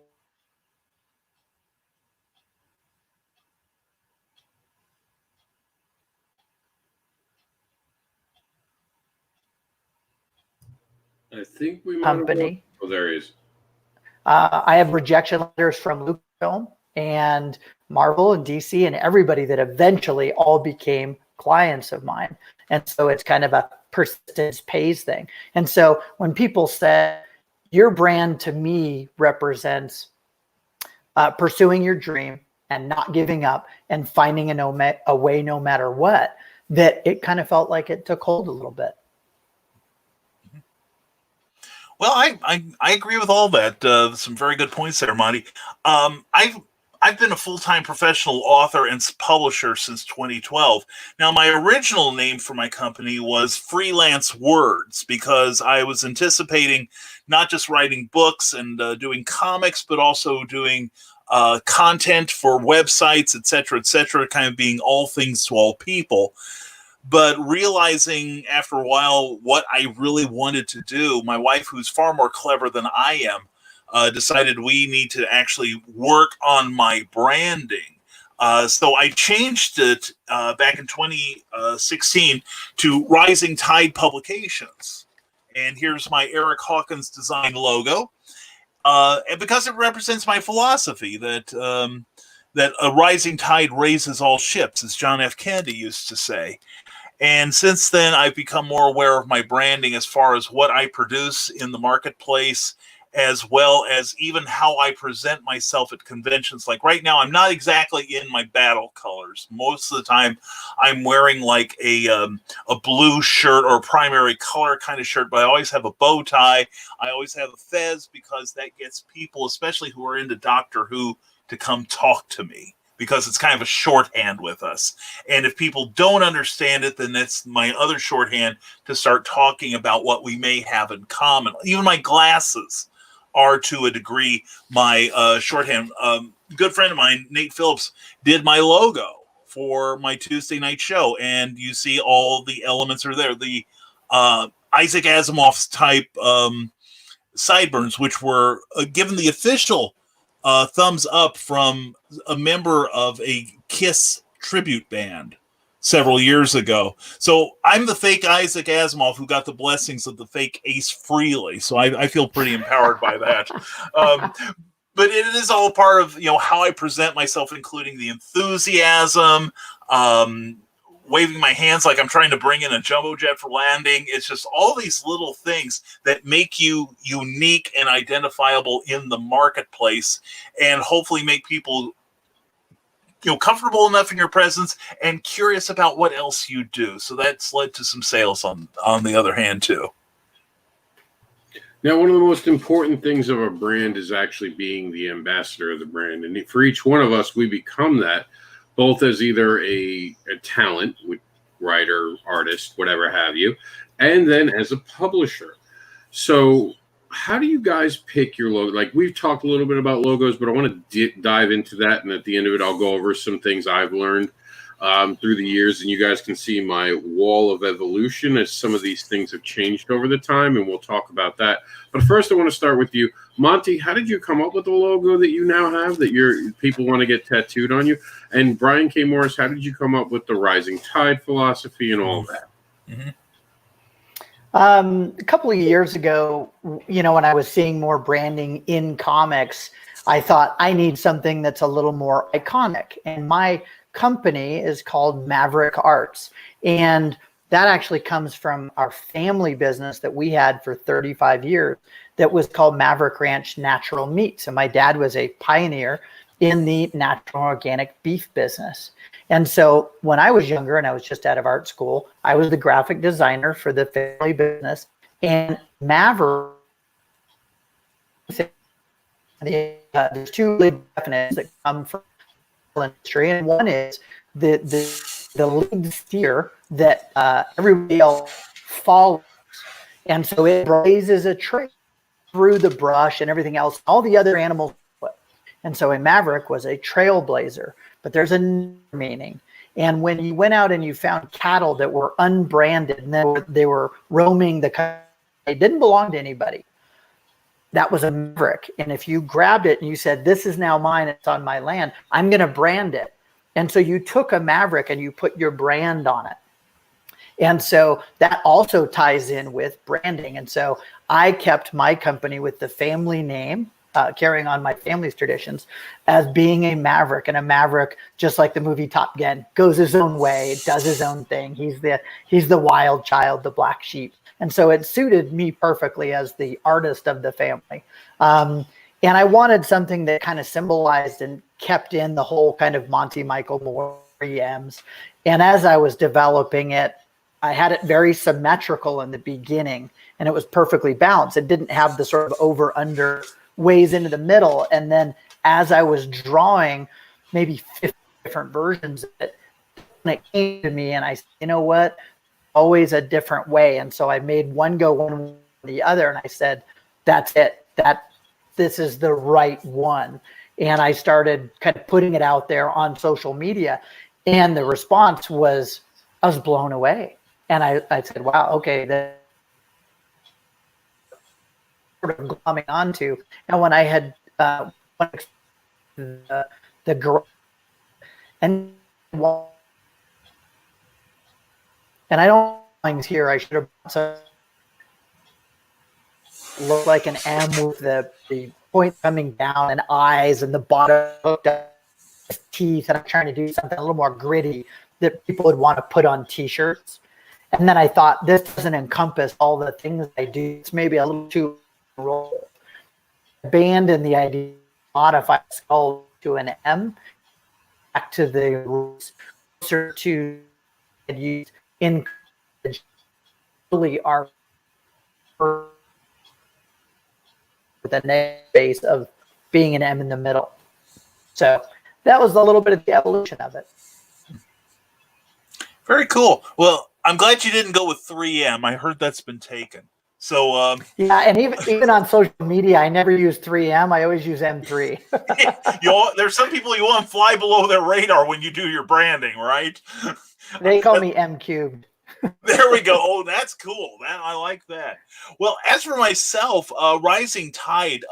I think we might have company. Oh, there he is. I have rejection letters from Lucasfilm and Marvel and DC and everybody that eventually all became clients of mine. And so it's kind of a persistence pays thing. And so when people say your brand to me represents pursuing your dream and not giving up and finding a way no matter what, that it kind of felt like it took hold a little bit. Well, I agree with all that. Some very good points there, Monty. I've been a full-time professional author and publisher since 2012. Now, my original name for my company was Freelance Words because I was anticipating not just writing books and doing comics, but also doing content for websites, et cetera, kind of being all things to all people. But realizing after a while what I really wanted to do, my wife, who's far more clever than I am, decided we need to actually work on my branding. So I changed it back in 2016 to Rising Tide Publications. And here's my Eric Hawkins design logo. And because it represents my philosophy that a rising tide raises all ships, as John F. Kennedy used to say. And since then, I've become more aware of my branding as far as what I produce in the marketplace, as well as even how I present myself at conventions. Like right now, I'm not exactly in my battle colors. Most of the time, I'm wearing like a blue shirt or a primary color kind of shirt, but I always have a bow tie. I always have a fez because that gets people, especially who are into Doctor Who, to come talk to me, because it's kind of a shorthand with us. And if people don't understand it, then that's my other shorthand to start talking about what we may have in common. Even my glasses are, to a degree, my shorthand. Good friend of mine, Nate Phillips, did my logo for my Tuesday night show, and you see all the elements are there. The Isaac Asimov's type sideburns, which were given the official thumbs up from a member of a KISS tribute band several years ago. So I'm the fake Isaac Asimov who got the blessings of the fake Ace Frehley. So I feel pretty empowered by that. But it is all part of, how I present myself, including the enthusiasm, waving my hands like I'm trying to bring in a jumbo jet for landing. It's just all these little things that make you unique and identifiable in the marketplace, and hopefully make people comfortable enough in your presence and curious about what else you do. So that's led to some sales on the other hand too. Now, one of the most important things of a brand is actually being the ambassador of the brand. And for each one of us, we become that, both as either a talent, writer, artist, whatever have you, and then as a publisher. So how do you guys pick your logo? Like, we've talked a little bit about logos, but I want to dive into that. And at the end of it, I'll go over some things I've learned through the years. And you guys can see my wall of evolution as some of these things have changed over the time. And we'll talk about that. But first, I want to start with you. Monty, how did you come up with the logo that you now have that your people want to get tattooed on you? And Brian K. Morris, how did you come up with the Rising Tide philosophy and all that? Mm-hmm. A couple of years ago, when I was seeing more branding in comics, I thought I need something that's a little more iconic. And my company is called Maverick Arts. And that actually comes from our family business that we had for 35 years that was called Maverick Ranch Natural Meats. And my dad was a pioneer in the natural organic beef business. And so when I was younger and I was just out of art school, I was the graphic designer for the family business. And Maverick, there's two big definitions that come from the industry. And one is the lead steer that everybody else follows. And so it blazes a trail through the brush and everything else, all the other animals. And so a Maverick was a trailblazer, but there's a meaning. And when you went out and you found cattle that were unbranded and they were roaming the country, they didn't belong to anybody. That was a Maverick. And if you grabbed it and you said, this is now mine, it's on my land, I'm going to brand it. And so you took a Maverick and you put your brand on it. And so that also ties in with branding. And so I kept my company with the family name, carrying on my family's traditions, as being a Maverick. And a Maverick, just like the movie Top Gun, goes his own way, does his own thing. He's the wild child, the black sheep. And so it suited me perfectly as the artist of the family. And I wanted something that kind of symbolized and kept in the whole kind of Monty Michael Moore EMs. And as I was developing it, I had it very symmetrical in the beginning, and it was perfectly balanced. It didn't have the sort of over-under ways into the middle. And then as I was drawing maybe 50 different versions of it, when it came to me and I said, you know what, always a different way. And so I made one go one way or the other, and I said, that's it. This is the right one. And I started kind of putting it out there on social media, and the response was, I was blown away. And I said, wow, okay, that's sort of glomming onto. And when I had the and I don't things here, I should have looked like an M with the point coming down and eyes and the bottom hooked up, teeth, and I'm trying to do something a little more gritty that people would want to put on t-shirts. And then I thought, this doesn't encompass all the things I do. It's maybe a little too roll. Abandon the idea, modify skull to an M, back to the roots, closer to use in really our with a negative base of being an M in the middle. So that was a little bit of the evolution of it. Very cool. Well, I'm glad you didn't go with 3M. I heard that's been taken. So yeah, and even on social media, I never use 3M. I always use M3. There's some people you want to fly below their radar when you do your branding, right? They call me M cubed. There we go. Oh, that's cool. I like that. Well, as for myself, Rising Tide,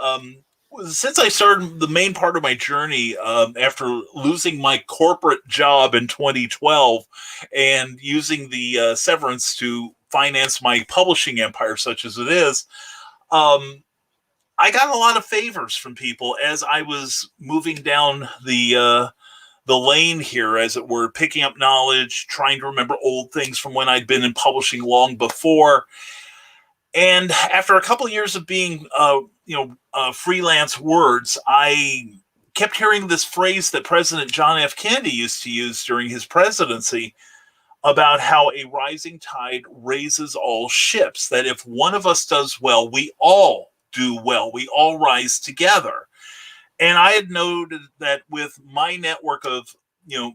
since I started the main part of my journey after losing my corporate job in 2012 and using the severance to finance my publishing empire, such as it is, I got a lot of favors from people as I was moving down the lane here, as it were, picking up knowledge, trying to remember old things from when I'd been in publishing long before. And after a couple of years of being, freelance words, I kept hearing this phrase that President John F. Kennedy used to use during his presidency about how a rising tide raises all ships, that if one of us does well, we all do well. We all rise together. And I had noted that with my network of,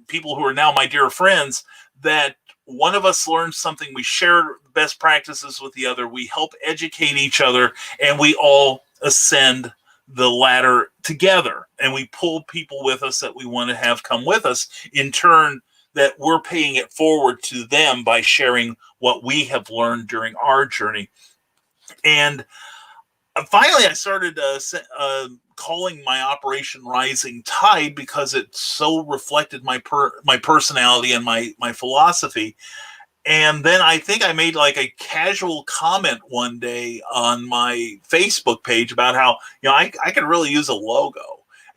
people who are now my dear friends, that one of us learns something, we share best practices with the other, we help educate each other, and we all ascend the ladder together. And we pull people with us that we want to have come with us. In turn, that we're paying it forward to them by sharing what we have learned during our journey. And finally, I started calling my operation Rising Tide because it so reflected my personality and my philosophy. And then I think I made like a casual comment one day on my Facebook page about how, I could really use a logo.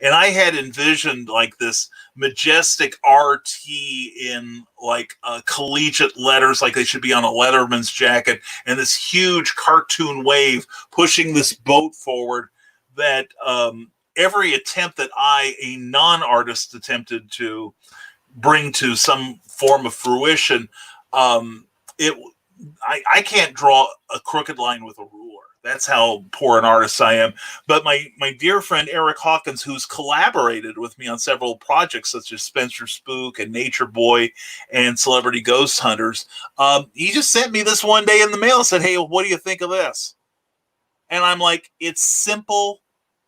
And I had envisioned like this majestic RT in like collegiate letters, like they should be on a Letterman's jacket, and this huge cartoon wave pushing this boat forward that every attempt that a non-artist, attempted to bring to some form of fruition, I can't draw a crooked line with a ruler. That's how poor an artist I am. But my dear friend Eric Hawkins, who's collaborated with me on several projects such as Spencer Spook and Nature Boy and Celebrity Ghost Hunters, he just sent me this one day in the mail and said, "Hey, what do you think of this?" And I'm like, it's simple.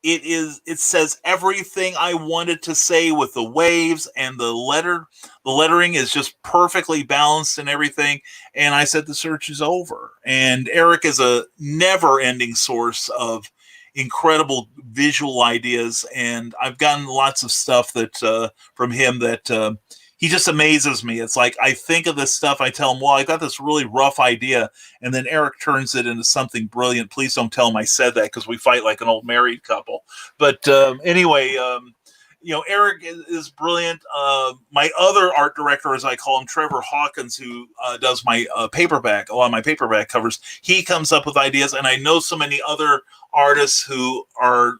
It says everything I wanted to say with the waves, and the lettering is just perfectly balanced and everything. And I said, the search is over. And Eric is a never-ending source of incredible visual ideas, and I've gotten lots of stuff that from him that he just amazes me. It's like I think of this stuff, I tell him, well, I got this really rough idea, and then Eric turns it into something brilliant. Please don't tell him I said that, because we fight like an old married couple. But anyway, Eric is brilliant. My other art director, as I call him, Trevor Hawkins, who does my a lot of my paperback covers, he comes up with ideas, and I know so many other artists who are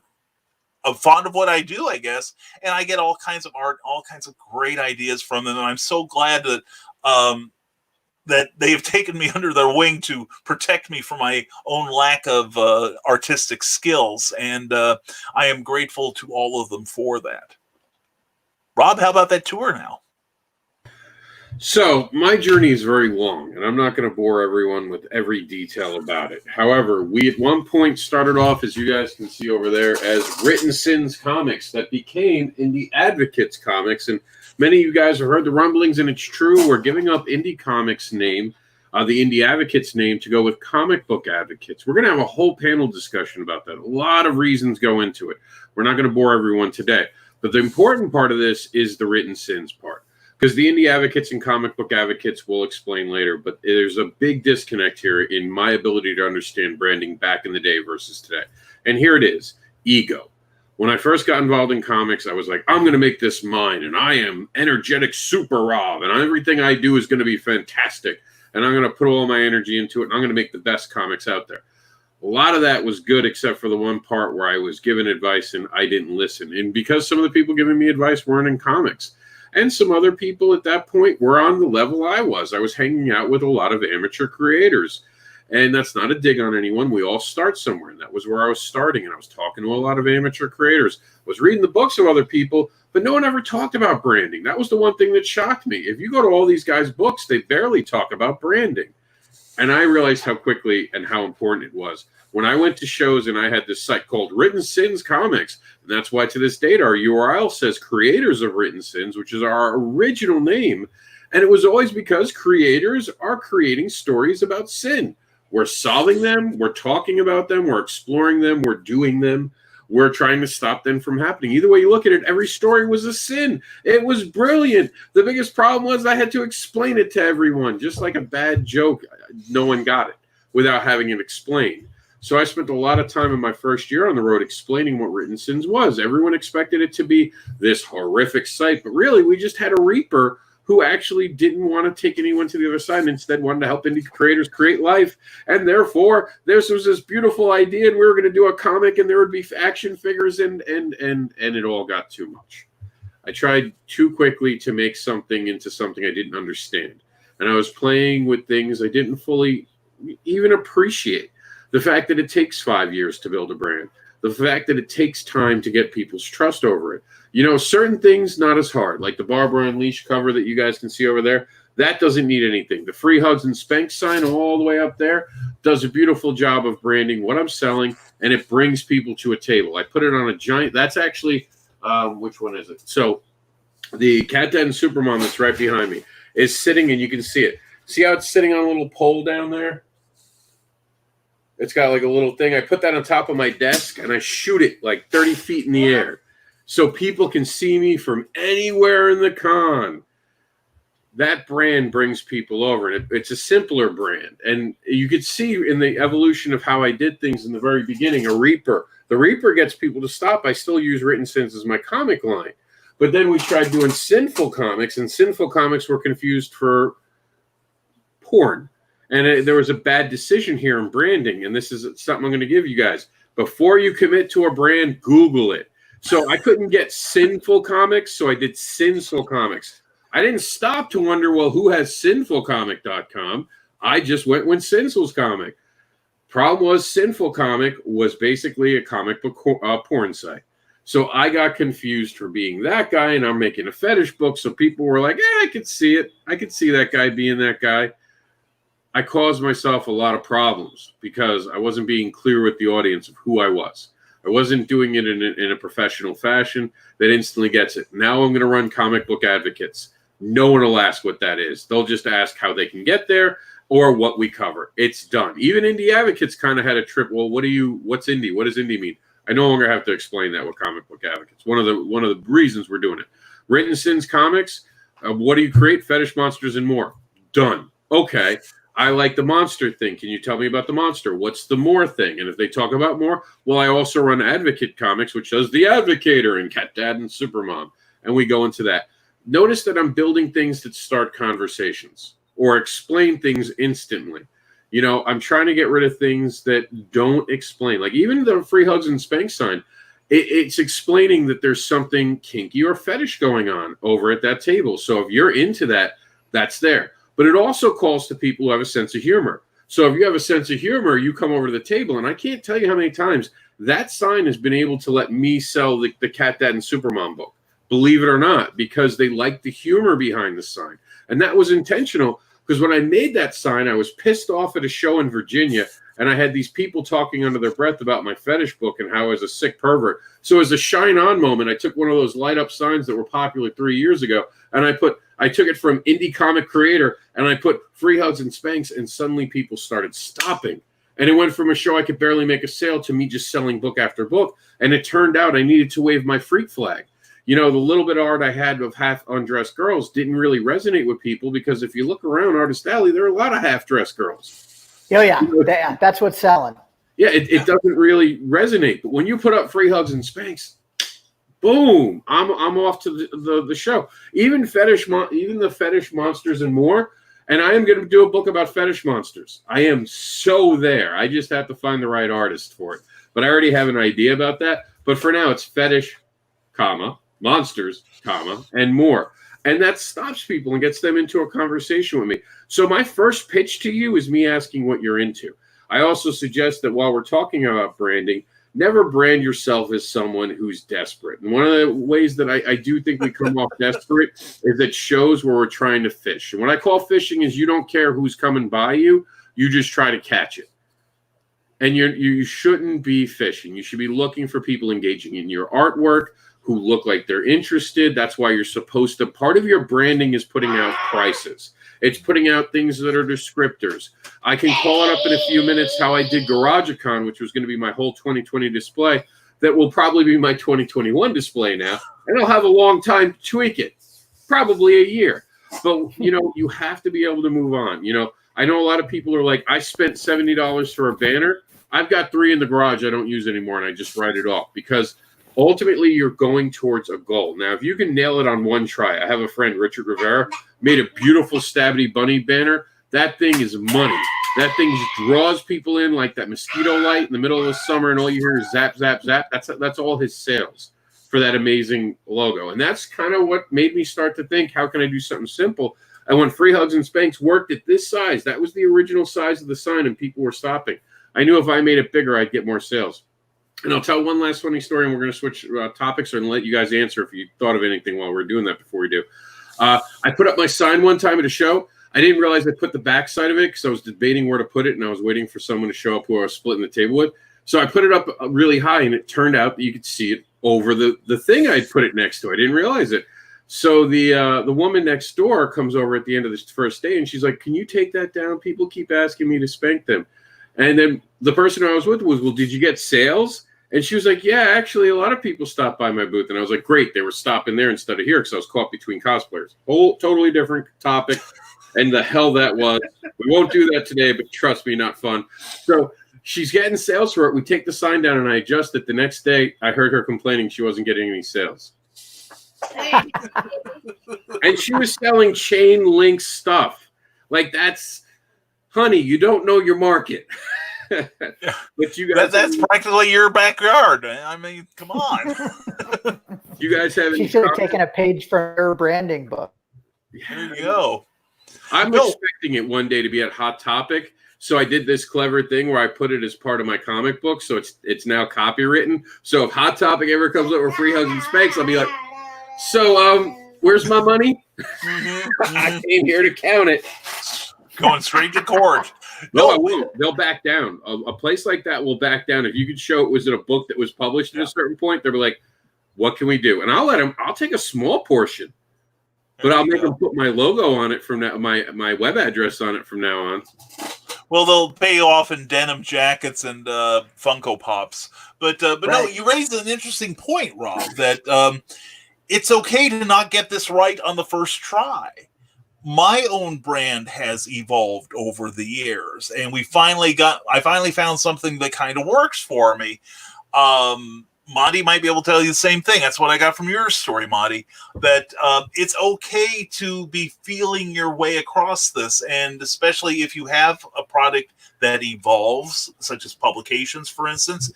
fond of what I do, I guess, and I get all kinds of art, all kinds of great ideas from them, and I'm so glad that that they have taken me under their wing to protect me from my own lack of artistic skills, and I am grateful to all of them for that. Rob, how about that tour now? So my journey is very long, and I'm not going to bore everyone with every detail about it. However, we at one point started off, as you guys can see over there, as Written Sins Comics that became Indie Advocates Comics. And many of you guys have heard the rumblings, and it's true. We're giving up Indie Comics name, the Indie Advocates name, to go with Comic Book Advocates. We're going to have a whole panel discussion about that. A lot of reasons go into it. We're not going to bore everyone today. But the important part of this is the Written Sins part. Because the Indie Advocates and Comic Book Advocates we'll explain later, but there's a big disconnect here in my ability to understand branding back in the day versus today. And here it is, ego. When I first got involved in comics, I was like, I'm going to make this mine, and I am energetic Super Rob, and everything I do is going to be fantastic, and I'm going to put all my energy into it, and I'm going to make the best comics out there. A lot of that was good, except for the one part where I was given advice and I didn't listen. And because some of the people giving me advice weren't in comics. And some other people at that point were on the level I was. I was hanging out with a lot of amateur creators. And that's not a dig on anyone. We all start somewhere. And that was where I was starting. And I was talking to a lot of amateur creators. I was reading the books of other people, but no one ever talked about branding. That was the one thing that shocked me. If you go to all these guys' books, they barely talk about branding. And I realized how quickly and how important it was. When I went to shows and I had this site called Written Sins Comics, and that's why to this date our URL says Creators of Written Sins, which is our original name. And it was always because creators are creating stories about sin. We're solving them, we're talking about them, we're exploring them, we're doing them, we're trying to stop them from happening. Either way you look at it, every story was a sin. It was brilliant. The biggest problem was I had to explain it to everyone, just like a bad joke. No one got it without having it explained. So I spent a lot of time in my first year on the road explaining what Written Sins was. Everyone expected it to be this horrific site, but really we just had a reaper who actually didn't want to take anyone to the other side and instead wanted to help indie creators create life. And therefore, this was this beautiful idea, and we were going to do a comic, and there would be action figures, and it all got too much. I tried too quickly to make something into something I didn't understand. And I was playing with things I didn't fully even appreciate. The fact that it takes 5 years to build a brand. The fact that it takes time to get people's trust over it. You know, certain things not as hard, like the Barbara Unleashed cover that you guys can see over there. That doesn't need anything. The Free Hugs and Spanks sign all the way up there does a beautiful job of branding what I'm selling, and it brings people to a table. I put it on a giant, that's actually, which one is it? So the Cat Den Supermom that's right behind me is sitting, and you can see it. See how it's sitting on a little pole down there? It's got like a little thing. I put that on top of my desk, and I shoot it like 30 feet in the air so people can see me from anywhere in the con. That brand brings people over, and it's a simpler brand. And you could see in the evolution of how I did things in the very beginning, a Reaper. The Reaper gets people to stop. I still use Written Sins as my comic line. But then we tried doing sinful comics, and sinful comics were confused for porn. And there was a bad decision here in branding, and this is something I'm going to give you guys. Before you commit to a brand, Google it. So I couldn't get sinful comics, so I did Sinful Comics. I didn't stop to wonder, well, who has sinfulcomic.com? I just went with Sinful's Comic. Problem was, Sinful Comic was basically a comic book porn site. So I got confused for being that guy, and I'm making a fetish book, so people were like, I could see it. I could see that guy being that guy. I caused myself a lot of problems because I wasn't being clear with the audience of who I was. I wasn't doing it in a professional fashion that instantly gets it. Now I'm going to run Comic Book Advocates. No one will ask what that is. They'll just ask how they can get there or what we cover. It's done. Even Indie Advocates kind of had a trip. Well, what's indie? What does indie mean? I no longer have to explain that with Comic Book Advocates. One of the reasons we're doing it. Written Sins Comics. What do you create? Fetish monsters and more. Done. Okay. I like the monster thing. Can you tell me about the monster? What's the more thing? And if they talk about more, well, I also run Advocate Comics, which does The Advocator and Cat Dad and Supermom. And we go into that. Notice that I'm building things that start conversations or explain things instantly. You know, I'm trying to get rid of things that don't explain. Like even the Free Hugs and Spank sign, it's explaining that there's something kinky or fetish going on over at that table. So if you're into that, that's there. But it also calls to people who have a sense of humor. So if you have a sense of humor, you come over to the table, and I can't tell you how many times that sign has been able to let me sell the Cat Dad and Supermom book, believe it or not, because they like the humor behind the sign. And that was intentional, because when I made that sign, I was pissed off at a show in Virginia, and I had these people talking under their breath about my fetish book and how I was a sick pervert. So as a shine on moment, I took one of those light up signs that were popular 3 years ago, and I took it from Indie Comic Creator, and I put Free Hugs and Spanks, and suddenly people started stopping. And it went from a show I could barely make a sale to me just selling book after book. And it turned out I needed to wave my freak flag. You know, the little bit of art I had of half undressed girls didn't really resonate with people, because if you look around Artist Alley, there are a lot of half dressed girls. Oh, yeah. That's what's selling. Yeah, it doesn't really resonate. But when you put up Free Hugs and Spanks, boom, I'm off to the show. Even the fetish monsters and more. And I am going to do a book about fetish monsters. I am so there. I just have to find the right artist for it. But I already have an idea about that. But for now, it's fetish, monsters, and more. And that stops people and gets them into a conversation with me. So my first pitch to you is me asking what you're into. I also suggest that while we're talking about branding, never brand yourself as someone who's desperate. And one of the ways that I do think we come off desperate is at shows where we're trying to fish. And what I call fishing is you don't care who's coming by you. You just try to catch it. And you shouldn't be fishing. You should be looking for people engaging in your artwork who look like they're interested. That's why you're supposed to. Part of your branding is putting out prices. It's putting out things that are descriptors. I can call it up in a few minutes how I did GarageCon, which was going to be my whole 2020 display. That will probably be my 2021 display now. And I'll have a long time to tweak it, probably a year. But, you know, you have to be able to move on. You know, I know a lot of people are like, I spent $70 for a banner. I've got 3 in the garage I don't use anymore, and I just write it off, because ultimately you're going towards a goal. Now, if you can nail it on one try, I have a friend, Richard Rivera, made a beautiful Stabby Bunny banner. That thing is money. That thing just draws people in like that mosquito light in the middle of the summer, and all you hear is zap, zap, zap. That's all his sales for that amazing logo. And that's kind of what made me start to think, how can I do something simple? And when Free Hugs and Spanks worked at this size, that was the original size of the sign, and people were stopping. I knew if I made it bigger, I'd get more sales. And I'll tell one last funny story, and we're going to switch topics and let you guys answer if you thought of anything while we're doing that before we do. I put up my sign one time at a show. I didn't realize I put the back side of it because I was debating where to put it, and I was waiting for someone to show up who I was splitting the table with. So I put it up really high, and it turned out that you could see it over the thing I'd put it next to. I didn't realize it. So the woman next door comes over at the end of this first day, and she's like, "Can you take that down? People keep asking me to spank them." And then the person I was with was, "Well, did you get sales?" And she was like, "Yeah, actually, a lot of people stopped by my booth." And I was like, "Great, they were stopping there instead of here," because I was caught between cosplayers. Whole totally different topic, and the hell that was. We won't do that today, but trust me, not fun. So she's getting sales for it. We take the sign down, and I adjust it. The next day, I heard her complaining she wasn't getting any sales. And she was selling chain link stuff. Like, that's, honey, you don't know your market. But you guys, that's practically your backyard. I mean, come on. you guys have She should have taken a page from her branding book. There you go. I'm expecting it one day to be at Hot Topic. So I did this clever thing where I put it as part of my comic book. So it's now copywritten. So if Hot Topic ever comes up with free hugs and spanks, I'll be like, so where's my money? I came here to count it. Going straight to court. No, I won't. They'll back down. A place like that will back down. If you could show it was in a book that was published at a certain point, they'll be like, what can we do? And I'll take a small portion. But I'll make them put my logo on it from now, my web address on it from now on. Well, they'll pay off in denim jackets and Funko Pops. But Right. no, you raised an interesting point, Rob, that it's okay to not get this right on the first try. My own brand has evolved over the years, and I finally found something that kind of works for me. Monty might be able to tell you the same thing. That's what I got from your story, Monty, that it's okay to be feeling your way across this. And especially if you have a product that evolves, such as publications, for instance,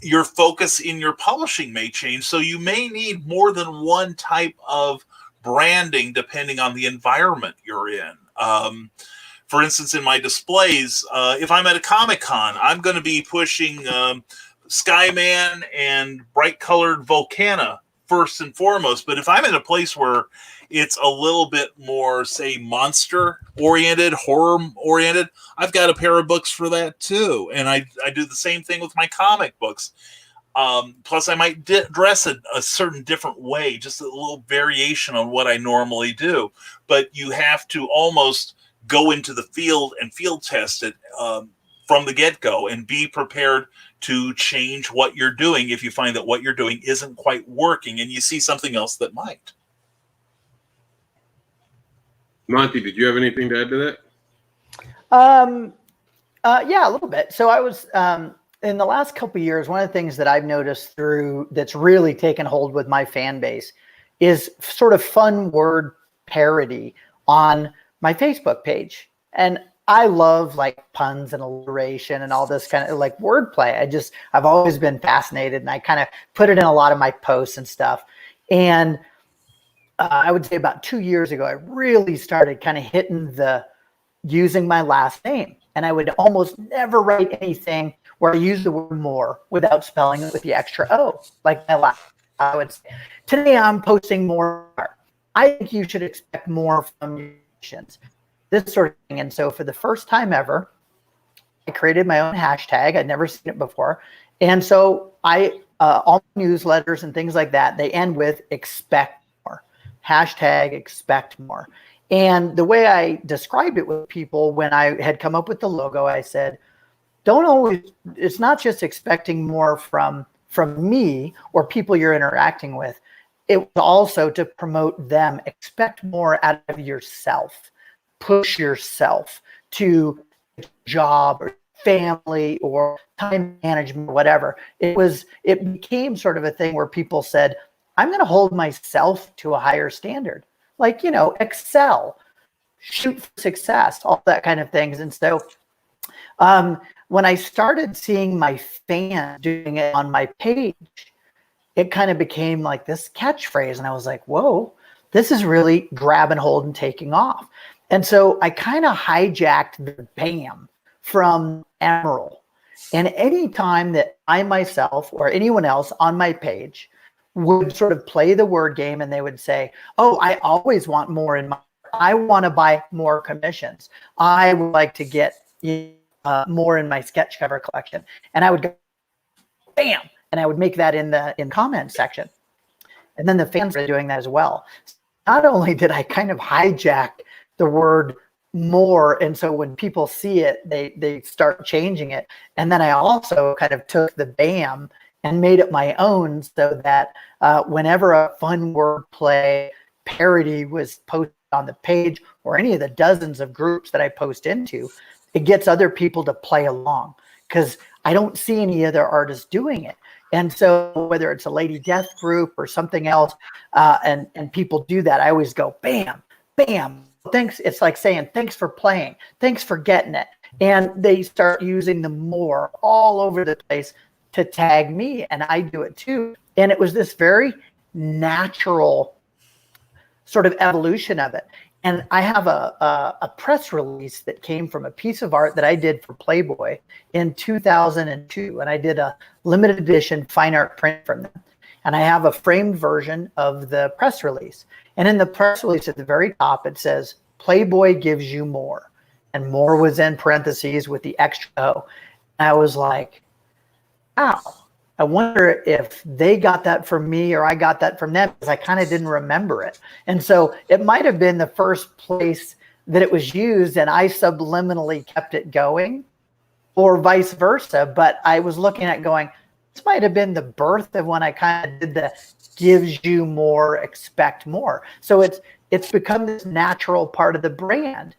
your focus in your publishing may change. So you may need more than one type of branding depending on the environment you're in. For instance, in my displays, if I'm at a Comic-Con, I'm going to be pushing Skyman and bright colored Volcana first and foremost. But if I'm in a place where it's a little bit more, say, monster oriented, horror oriented, I've got a pair of books for that too. And I do the same thing with my comic books. Plus I might dress it a certain different way, just a little variation on what I normally do. But you have to almost go into the field and field test it from the get-go and be prepared to change what you're doing if you find that what you're doing isn't quite working and you see something else that might. Monty, did you have anything to add to that? Yeah, a little bit. So I was in the last couple of years, one of the things that I've noticed that's really taken hold with my fan base is sort of fun word parody on my Facebook page. And I love like puns and alliteration and all this kind of like wordplay. I've always been fascinated, and I kind of put it in a lot of my posts and stuff. And I would say about 2 years ago, I really started kind of using my last name. And I would almost never write anything where I use the word more without spelling it with the extra O. Like my last, I would say, today I'm posting more. I think you should expect more from your patients. This sort of thing. And so for the first time ever, I created my own hashtag. I'd never seen it before. And so all newsletters and things like that, they end with expect more. Hashtag expect more. And the way I described it with people when I had come up with the logo, I said, it's not just expecting more from me or people you're interacting with. It was also to promote them. Expect more out of yourself. Push yourself to a job or family or time management, or whatever. It became sort of a thing where people said, I'm going to hold myself to a higher standard. Like, excel, shoot for success, all that kind of things. And so when I started seeing my fans doing it on my page, it kind of became like this catchphrase. And I was like, whoa, this is really grab and hold and taking off. And so I kind of hijacked the BAM from Emerald. And any time that I myself or anyone else on my page would sort of play the word game and they would say, oh, I always want more I want to buy more commissions. I would like to get more in my sketch cover collection. And I would go, bam, and I would make that in the comment section. And then the fans were doing that as well. Not only did I kind of hijack the word more, and so when people see it, they start changing it. And then I also kind of took the BAM and made it my own, so that whenever a fun wordplay parody was posted on the page or any of the dozens of groups that I post into, it gets other people to play along, because I don't see any other artists doing it. And so whether it's a Lady Death group or something else, and people do that, I always go, bam, bam, thanks. It's like saying, thanks for playing. Thanks for getting it. And they start using the more all over the place to tag me, and I do it too. And it was this very natural sort of evolution of it. And I have a press release that came from a piece of art that I did for Playboy in 2002. And I did a limited edition fine art print from them. And I have a framed version of the press release. And in the press release at the very top, it says, Playboy gives you more. And more was in parentheses with the extra O. And I was like, wow. I wonder if they got that from me or I got that from them, because I kind of didn't remember it. And so it might have been the first place that it was used and I subliminally kept it going, or vice versa. But I was looking at going, this might have been the birth of when I kind of did the gives you more, expect more. So it's become this natural part of the brand.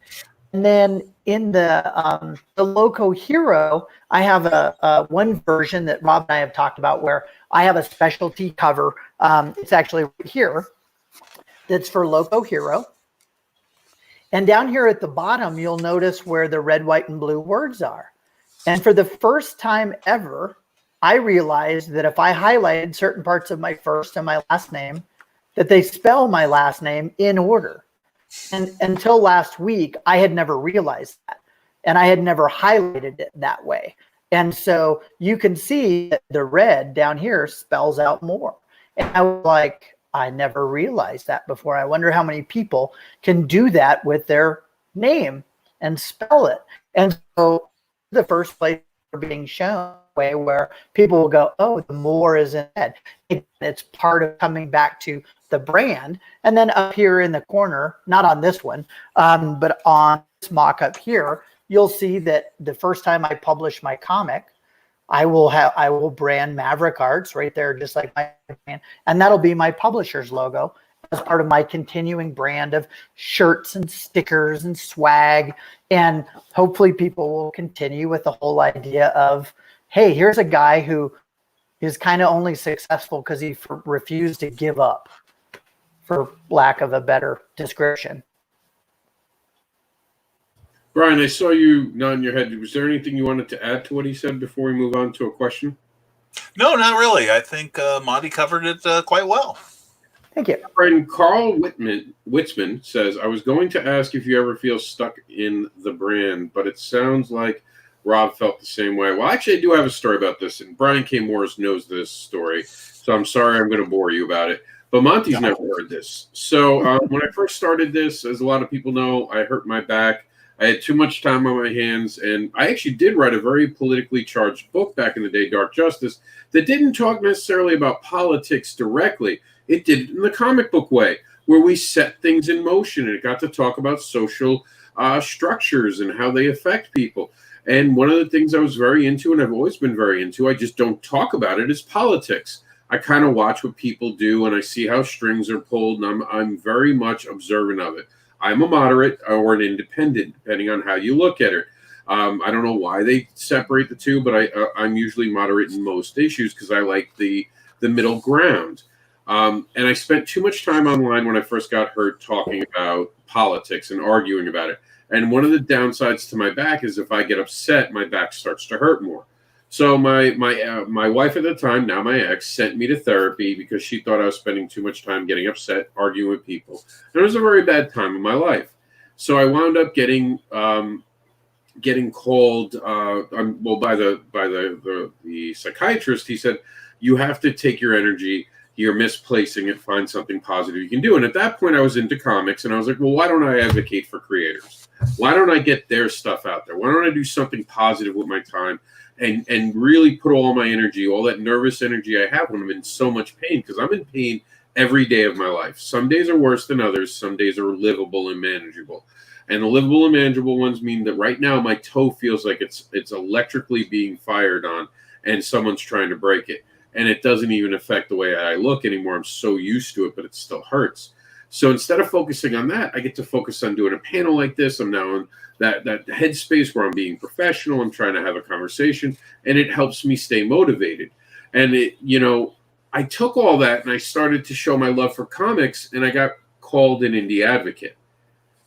And then in the Loco Hero, I have a one version that Rob and I have talked about where I have a specialty cover. It's actually right here. That's for Loco Hero. And down here at the bottom, you'll notice where the red, white, and blue words are. And for the first time ever, I realized that if I highlighted certain parts of my first and my last name, that they spell my last name in order. And until last week, I had never realized that. And I had never highlighted it that way. And so you can see that the red down here spells out more. And I was like, I never realized that before. I wonder how many people can do that with their name and spell it. And so the first place we're being shown way where people will go, oh, the more is in red. It's part of coming back to the brand. And then up here in the corner, not on this one, but on this mock-up here, you'll see that the first time I publish my comic, I will brand Maverick Arts right there, just like my brand, and that'll be my publisher's logo as part of my continuing brand of shirts and stickers and swag. And hopefully people will continue with the whole idea of, hey, here's a guy who is kind of only successful because he refused to give up, for lack of a better description. Brian, I saw you nodding your head. Was there anything you wanted to add to what he said before we move on to a question? No, not really. I think Monty covered it quite well. Thank you. Friend Carl Witzman says, I was going to ask if you ever feel stuck in the brand, but it sounds like Rob felt the same way. Well, actually, I do have a story about this, and Brian K. Morris knows this story, so I'm sorry I'm going to bore you about it. But Monty's never heard this. So when I first started this, as a lot of people know, I hurt my back. I had too much time on my hands, and I actually did write a very politically charged book back in the day, Dark Justice, that didn't talk necessarily about politics directly. It did it in the comic book way, where we set things in motion, and it got to talk about social structures and how they affect people. And one of the things I was very into, and I've always been very into, I just don't talk about it, is politics. I kind of watch what people do, and I see how strings are pulled, and I'm very much observant of it. I'm a moderate or an independent, depending on how you look at it. I don't know why they separate the two, but I'm usually moderate in most issues because I like the middle ground. And I spent too much time online when I first got hurt talking about politics and arguing about it. And one of the downsides to my back is if I get upset, my back starts to hurt more. So my wife at the time, now my ex, sent me to therapy because she thought I was spending too much time getting upset, arguing with people. And it was a very bad time in my life. So I wound up getting called by the psychiatrist. He said, you have to take your energy. You're misplacing it. Find something positive you can do. And at that point, I was into comics, and I was like, well, why don't I advocate for creators? Why don't I get their stuff out there? Why don't I do something positive with my time and really put all my energy, all that nervous energy I have when I'm in so much pain? Because I'm in pain every day of my life. Some days are worse than others. Some days are livable and manageable. And the livable and manageable ones mean that right now my toe feels like it's electrically being fired on and someone's trying to break it. And it doesn't even affect the way I look anymore. I'm so used to it, but it still hurts. So instead of focusing on that, I get to focus on doing a panel like this. I'm now in that headspace where I'm being professional. I'm trying to have a conversation, and it helps me stay motivated. And I took all that and I started to show my love for comics, and I got called an indie advocate.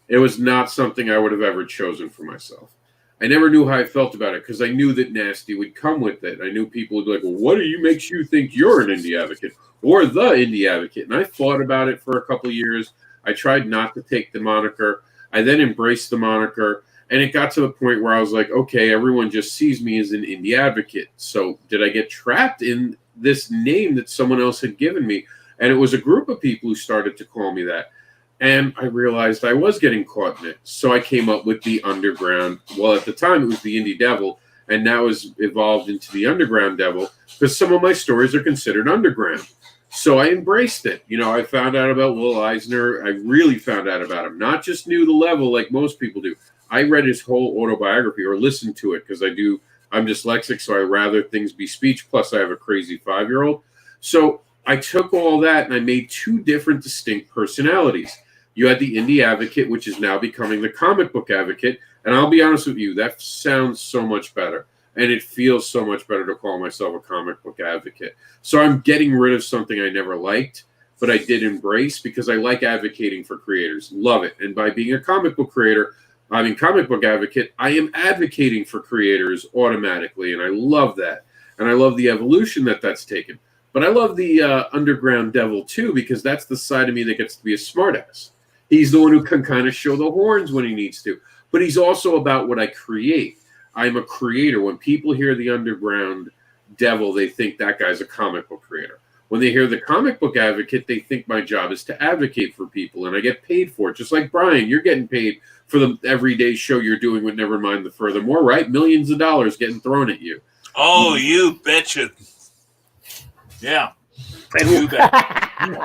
It was not something I would have ever chosen for myself. I never knew how I felt about it because I knew that nasty would come with it. I knew people would be like, well, what makes you think you're an indie advocate or the indie advocate? And I thought about it for a couple of years. I tried not to take the moniker. I then embraced the moniker. And it got to the point where I was like, okay, everyone just sees me as an indie advocate. So did I get trapped in this name that someone else had given me? And it was a group of people who started to call me that. And I realized I was getting caught in it. So I came up with the Underground. Well, at the time, it was the Indie Devil. And now it's evolved into the Underground Devil because some of my stories are considered underground. So I embraced it. I found out about Will Eisner. I really found out about him. Not just knew the level like most people do. I read his whole autobiography or listened to it because I'm dyslexic, so I rather things be speech. Plus, I have a crazy 5-year-old. So I took all that and I made 2 different distinct personalities. You had the indie advocate, which is now becoming the comic book advocate. And I'll be honest with you, that sounds so much better. And it feels so much better to call myself a comic book advocate. So I'm getting rid of something I never liked, but I did embrace because I like advocating for creators. Love it. And by being a comic book advocate, I am advocating for creators automatically. And I love that. And I love the evolution that's taken. But I love the Underground Devil too, because that's the side of me that gets to be a smartass. He's the one who can kind of show the horns when he needs to. But he's also about what I create. I'm a creator. When people hear the Underground Devil, they think that guy's a comic book creator. When they hear the comic book advocate, they think my job is to advocate for people, and I get paid for it. Just like Brian, you're getting paid for the everyday show you're doing with Nevermind the Furthermore, right? Millions of dollars getting thrown at you. Oh, you betcha. Yeah.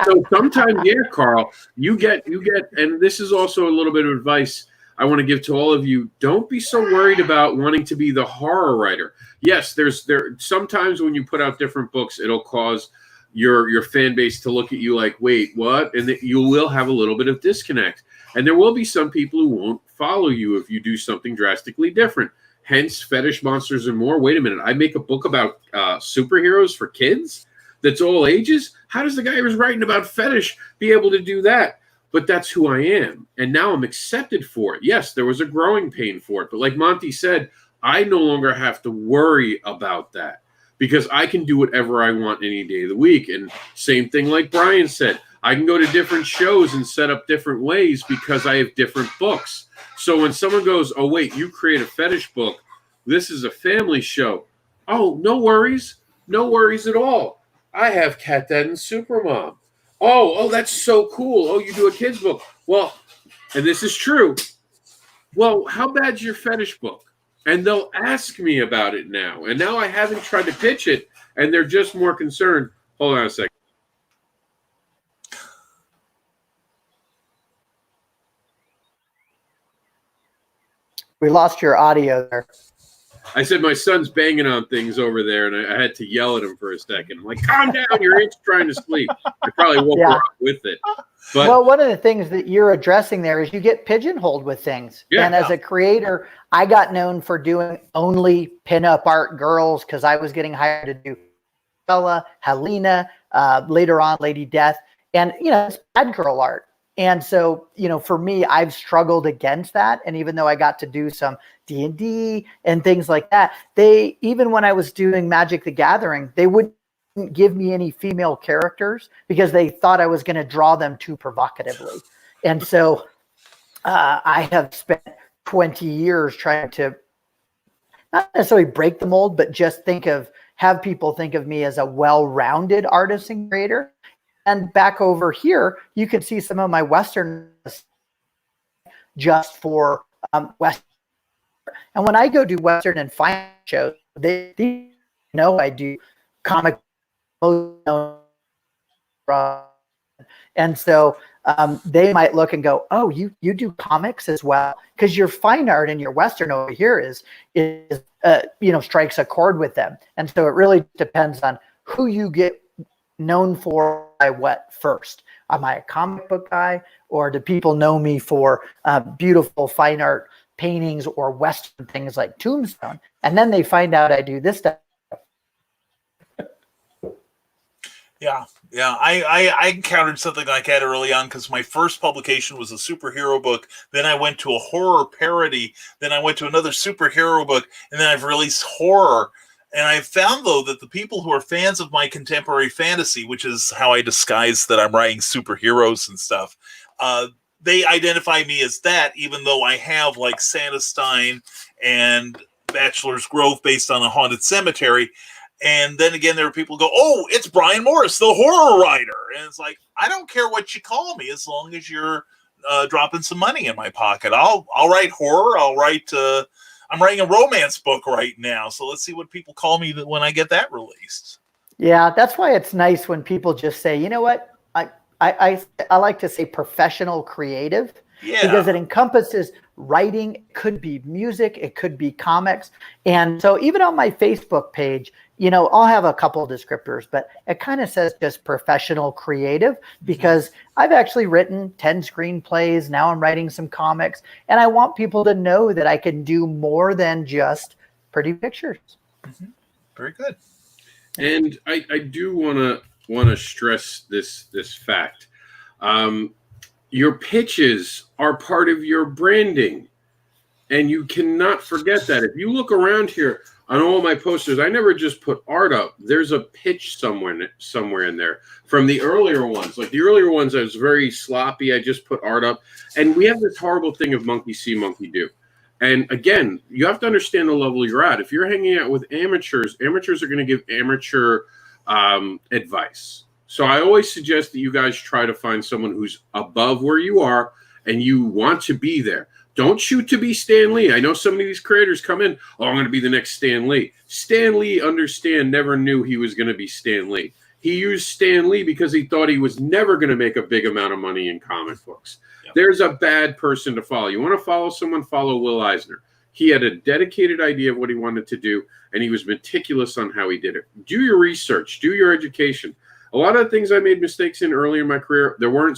So sometimes, yeah, Carl, you get, and this is also a little bit of advice I want to give to all of you. Don't be so worried about wanting to be the horror writer. Yes, there sometimes when you put out different books, it'll cause your fan base to look at you like, wait, what? And you will have a little bit of disconnect. And there will be some people who won't follow you if you do something drastically different. Hence, Fetish Monsters and More. Wait a minute, I make a book about superheroes for kids that's all ages? How does the guy who's writing about fetish be able to do that? But that's who I am. And now I'm accepted for it. Yes, there was a growing pain for it. But like Monty said, I no longer have to worry about that because I can do whatever I want any day of the week. And same thing like Brian said, I can go to different shows and set up different ways because I have different books. So when someone goes, oh, wait, you create a fetish book, this is a family show. Oh, no worries. No worries at all. I have Cat Dad and Supermom. Oh, that's so cool. Oh, you do a kid's book. Well, and this is true. Well, how bad's your fetish book? And they'll ask me about it now. And now I haven't tried to pitch it, and they're just more concerned. Hold on a second. We lost your audio there. I said my son's banging on things over there, and I had to yell at him for a second. I'm like, calm down, your aunt's trying to sleep. I probably woke her up with it. But, well, one of the things that you're addressing there is you get pigeonholed with things. Yeah. And as a creator, I got known for doing only pinup art girls because I was getting hired to do Bella, Helena, later on Lady Death, and, it's bad girl art. And so, for me, I've struggled against that. And even though I got to do some D&D and things like that, even when I was doing Magic the Gathering, they wouldn't give me any female characters because they thought I was going to draw them too provocatively. And so I have spent 20 years trying to not necessarily break the mold, but just have people think of me as a well-rounded artist and creator. And back over here, you can see some of my Western just for Western. And when I go do Western and fine shows, they know I do comic. And so they might look and go, oh, you do comics as well? Because your fine art and your Western over here is strikes a chord with them. And so it really depends on who you get known for by what first. Am I a comic book guy, or do people know me for beautiful fine art paintings or Western things like Tombstone? And then they find out I do this stuff. Yeah, yeah. I encountered something like that early on because my first publication was a superhero book. Then I went to a horror parody. Then I went to another superhero book, and then I've released horror. And I found though that the people who are fans of my contemporary fantasy, which is how I disguise that I'm writing superheroes and stuff, they identify me as that, even though I have like Santa Stein and Bachelor's Grove based on a haunted cemetery. And then again, there are people who go, "Oh, it's Brian Morris, the horror writer," and it's like, I don't care what you call me as long as you're dropping some money in my pocket. I'll write horror. I'll write. I'm writing a romance book right now, so let's see what people call me when I get that released. Yeah, that's why it's nice when people just say, you know what, I like to say professional creative. Yeah. Because it encompasses writing, it could be music, it could be comics. And so even on my Facebook page, I'll have a couple of descriptors, but it kind of says just professional creative because I've actually written 10 screenplays. Now I'm writing some comics, and I want people to know that I can do more than just pretty pictures. Mm-hmm. Very good. And I do want to stress this fact. Your pitches are part of your branding, and you cannot forget that. If you look around here on all my posters, I never just put art up. There's a pitch somewhere in there from the earlier ones. Like the earlier ones, I was very sloppy. I just put art up, and we have this horrible thing of monkey see, monkey do. And again, you have to understand the level you're at. If you're hanging out with amateurs are going to give amateur advice. So I always suggest that you guys try to find someone who's above where you are and you want to be there. Don't shoot to be Stan Lee. I know some of these creators come in, oh, I'm going to be the next Stan Lee. Stan Lee, never knew he was going to be Stan Lee. He used Stan Lee because he thought he was never going to make a big amount of money in comic books. Yep. There's a bad person to follow. You want to follow someone, follow Will Eisner. He had a dedicated idea of what he wanted to do, and he was meticulous on how he did it. Do your research. Do your education. A lot of the things I made mistakes in earlier in my career, there weren't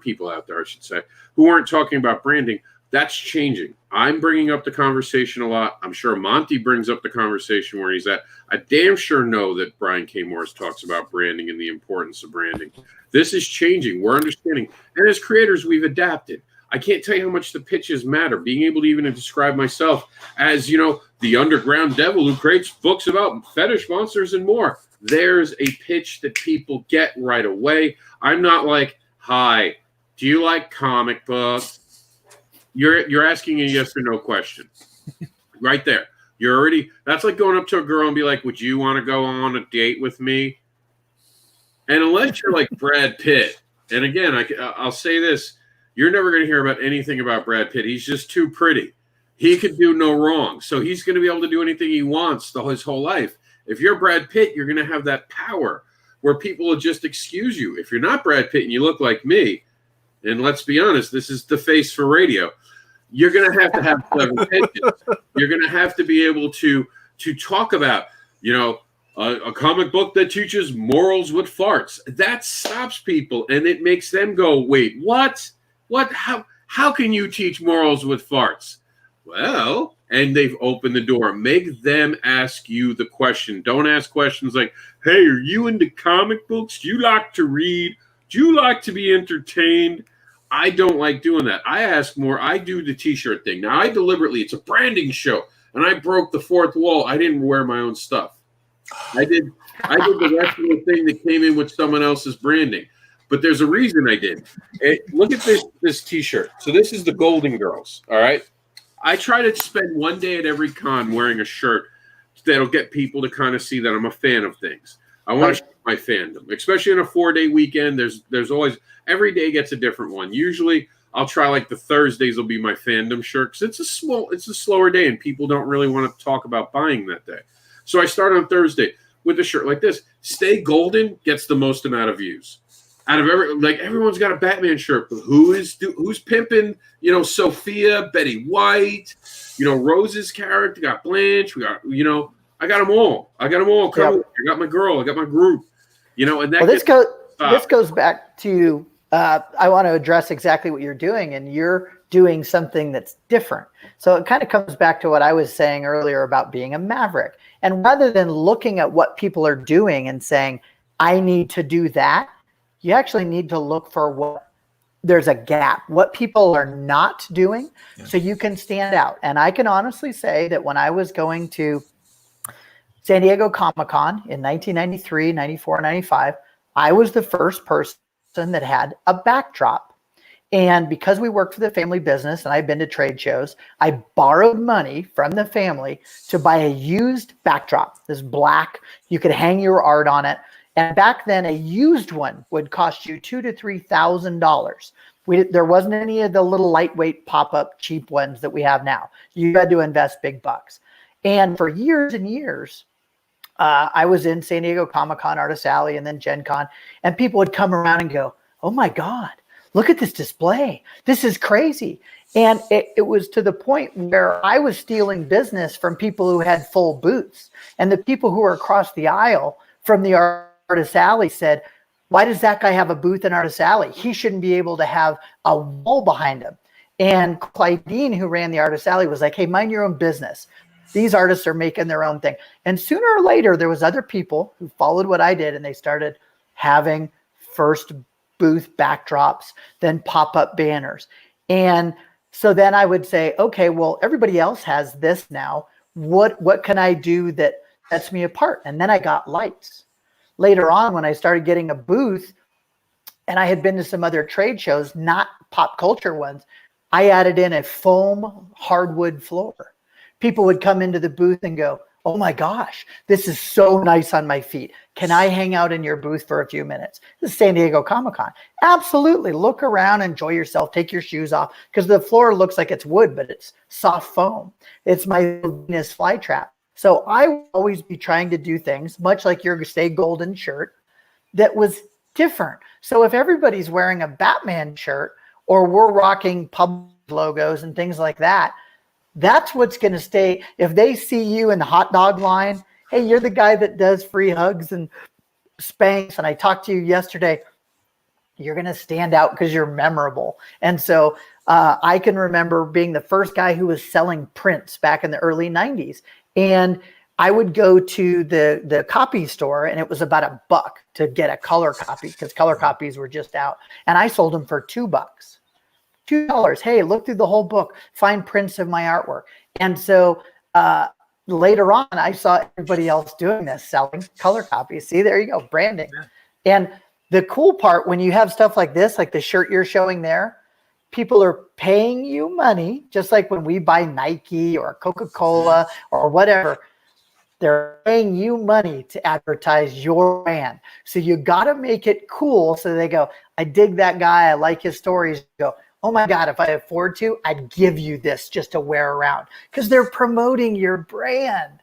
people out there, I should say, who weren't talking about branding. That's changing. I'm bringing up the conversation a lot. I'm sure Monty brings up the conversation where he's at. I damn sure know that Brian K. Morris talks about branding and the importance of branding. This is changing. We're understanding. And as creators, we've adapted. I can't tell you how much the pitches matter. Being able to even describe myself as, the underground devil who creates books about fetish monsters and more. There's a pitch that people get right away. I'm not like, hi, do you like comic books? You're asking a yes or no question. Right there. That's like going up to a girl and be like, would you want to go on a date with me? And unless you're like Brad Pitt, and again, I'll say this, you're never going to hear about anything about Brad Pitt. He's just too pretty. He could do no wrong. So he's going to be able to do anything he wants his whole life. If you're Brad Pitt, you're going to have that power where people will just excuse you. If you're not Brad Pitt and you look like me, and let's be honest, this is the face for radio, you're going to have clever pitches. You're going to have to be able to talk about, a comic book that teaches morals with farts. That stops people, and it makes them go, wait, what? What? How can you teach morals with farts? Well, and they've opened the door. Make them ask you the question. Don't ask questions like, hey, are you into comic books? Do you like to read? Do you like to be entertained? I don't like doing that. I ask more. I do the t-shirt thing. Now, it's a branding show, and I broke the fourth wall. I didn't wear my own stuff. I did the rest of the thing that came in with someone else's branding. But there's a reason I did. Look at this t-shirt. So this is the Golden Girls, all right? I try to spend one day at every con wearing a shirt that'll get people to kind of see that I'm a fan of things. I want to show my fandom, especially on a 4-day weekend. There's always, every day gets a different one. Usually I'll try like the Thursdays will be my fandom shirt because it's a slower day and people don't really want to talk about buying that day. So I start on Thursday with a shirt like this. Stay Golden gets the most amount of views. Out of everyone's got a Batman shirt, but who's pimping, Sophia, Betty White, Rose's character, got Blanche, we got, I got them all. I got my girl, I got my group, and that this goes back to, I want to address exactly what you're doing, and you're doing something that's different. So it kind of comes back to what I was saying earlier about being a maverick. And rather than looking at what people are doing and saying, I need to do that. You actually need to look for what there's a gap, what people are not doing, so you can stand out. And I can honestly say that when I was going to San Diego Comic-Con in 1993, 94, 95, I was the first person that had a backdrop. And because we worked for the family business and I've been to trade shows, I borrowed money from the family to buy a used backdrop. This black, you could hang your art on it. And back then, a used one would cost you $2,000 to $3,000. There wasn't any of the little lightweight pop-up cheap ones that we have now. You had to invest big bucks. And for years and years, I was in San Diego Comic-Con, Artist Alley, and then Gen Con, and people would come around and go, "Oh my God, look at this display. This is crazy." And it was to the point where I was stealing business from people who had full booths. And the people who were across the aisle from the Artist Alley said, "Why does that guy have a booth in Artist Alley? He shouldn't be able to have a wall behind him." And Clyde Dean, who ran the Artist Alley, was like, "Hey, mind your own business. These artists are making their own thing." And sooner or later, there was other people who followed what I did, and they started having first booth backdrops, then pop-up banners. And so then I would say, okay, well, everybody else has this now. What can I do that sets me apart? And then I got lights. Later on, when I started getting a booth, and I had been to some other trade shows, not pop culture ones, I added in a foam hardwood floor. People would come into the booth and go, "Oh my gosh, this is so nice on my feet. Can I hang out in your booth for a few minutes?" This is San Diego Comic-Con. Absolutely. Look around, enjoy yourself, take your shoes off, because the floor looks like it's wood, but it's soft foam. It's my Venus flytrap. So I will always be trying to do things, much like your Stay Golden shirt, that was different. So if everybody's wearing a Batman shirt, or we're rocking pub logos and things like that, that's what's going to stay. If they see you in the hot dog line, "Hey, you're the guy that does free hugs and Spanx, and I talked to you yesterday," you're going to stand out because you're memorable. And so I can remember being the first guy who was selling prints back in the early 90s. And I would go to the copy store, and it was about $1 to get a color copy because color copies were just out. And I sold them for $2. $2. Hey, look through the whole book, find prints of my artwork. And so later on, I saw everybody else doing this, selling color copies. See, there you go, branding. And the cool part, when you have stuff like this, like the shirt you're showing there, people are paying you money, just like when we buy Nike or Coca-Cola or whatever. They're paying you money to advertise your brand. So you got to make it cool so they go, "I dig that guy. I like his stories." You go, "Oh my God, if I afford to, I'd give you this just to wear around," because they're promoting your brand.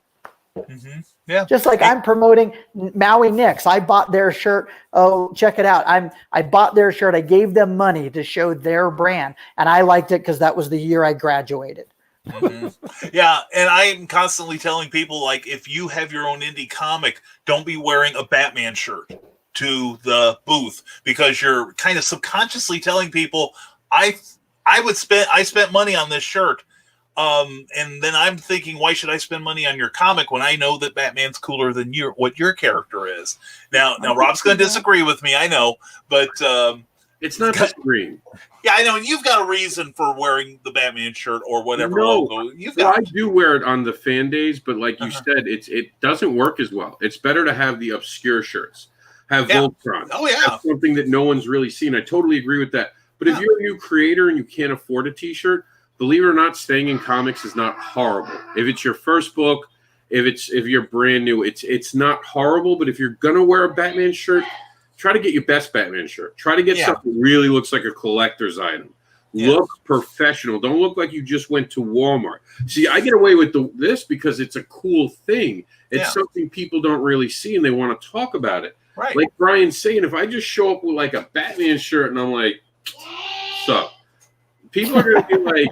Mm-hmm. Yeah. Just like I'm promoting Maui Knicks. I bought their shirt. Oh, check it out. I bought their shirt. I gave them money to show their brand. And I liked it because that was the year I graduated. Mm-hmm. Yeah. And I'm constantly telling people, like, if you have your own indie comic, don't be wearing a Batman shirt to the booth, because you're kind of subconsciously telling people, I spent money on this shirt. And then I'm thinking, why should I spend money on your comic when I know that Batman's cooler than what your character is? Now Rob's going to disagree with me, I know, but it's not disagreeing. Yeah, I know. And you've got a reason for wearing the Batman shirt or whatever logo. I do wear it on the fan days, but like you said, it doesn't work as well. It's better to have the obscure shirts, have Voltron. Oh yeah, have something that no one's really seen. I totally agree with that. But if you're a new creator and you can't afford a T-shirt, believe it or not, staying in comics is not horrible. If it's your first book, if you're brand new, it's not horrible. But if you're gonna wear a Batman shirt, try to get your best Batman shirt. Try to get something that really looks like a collector's item. Look professional. Don't look like you just went to Walmart. See, I get away with this because it's a cool thing. It's something people don't really see, and they want to talk about it. Right. Like Brian's saying, if I just show up with like a Batman shirt and I'm like, "What's up?" People are going to be like,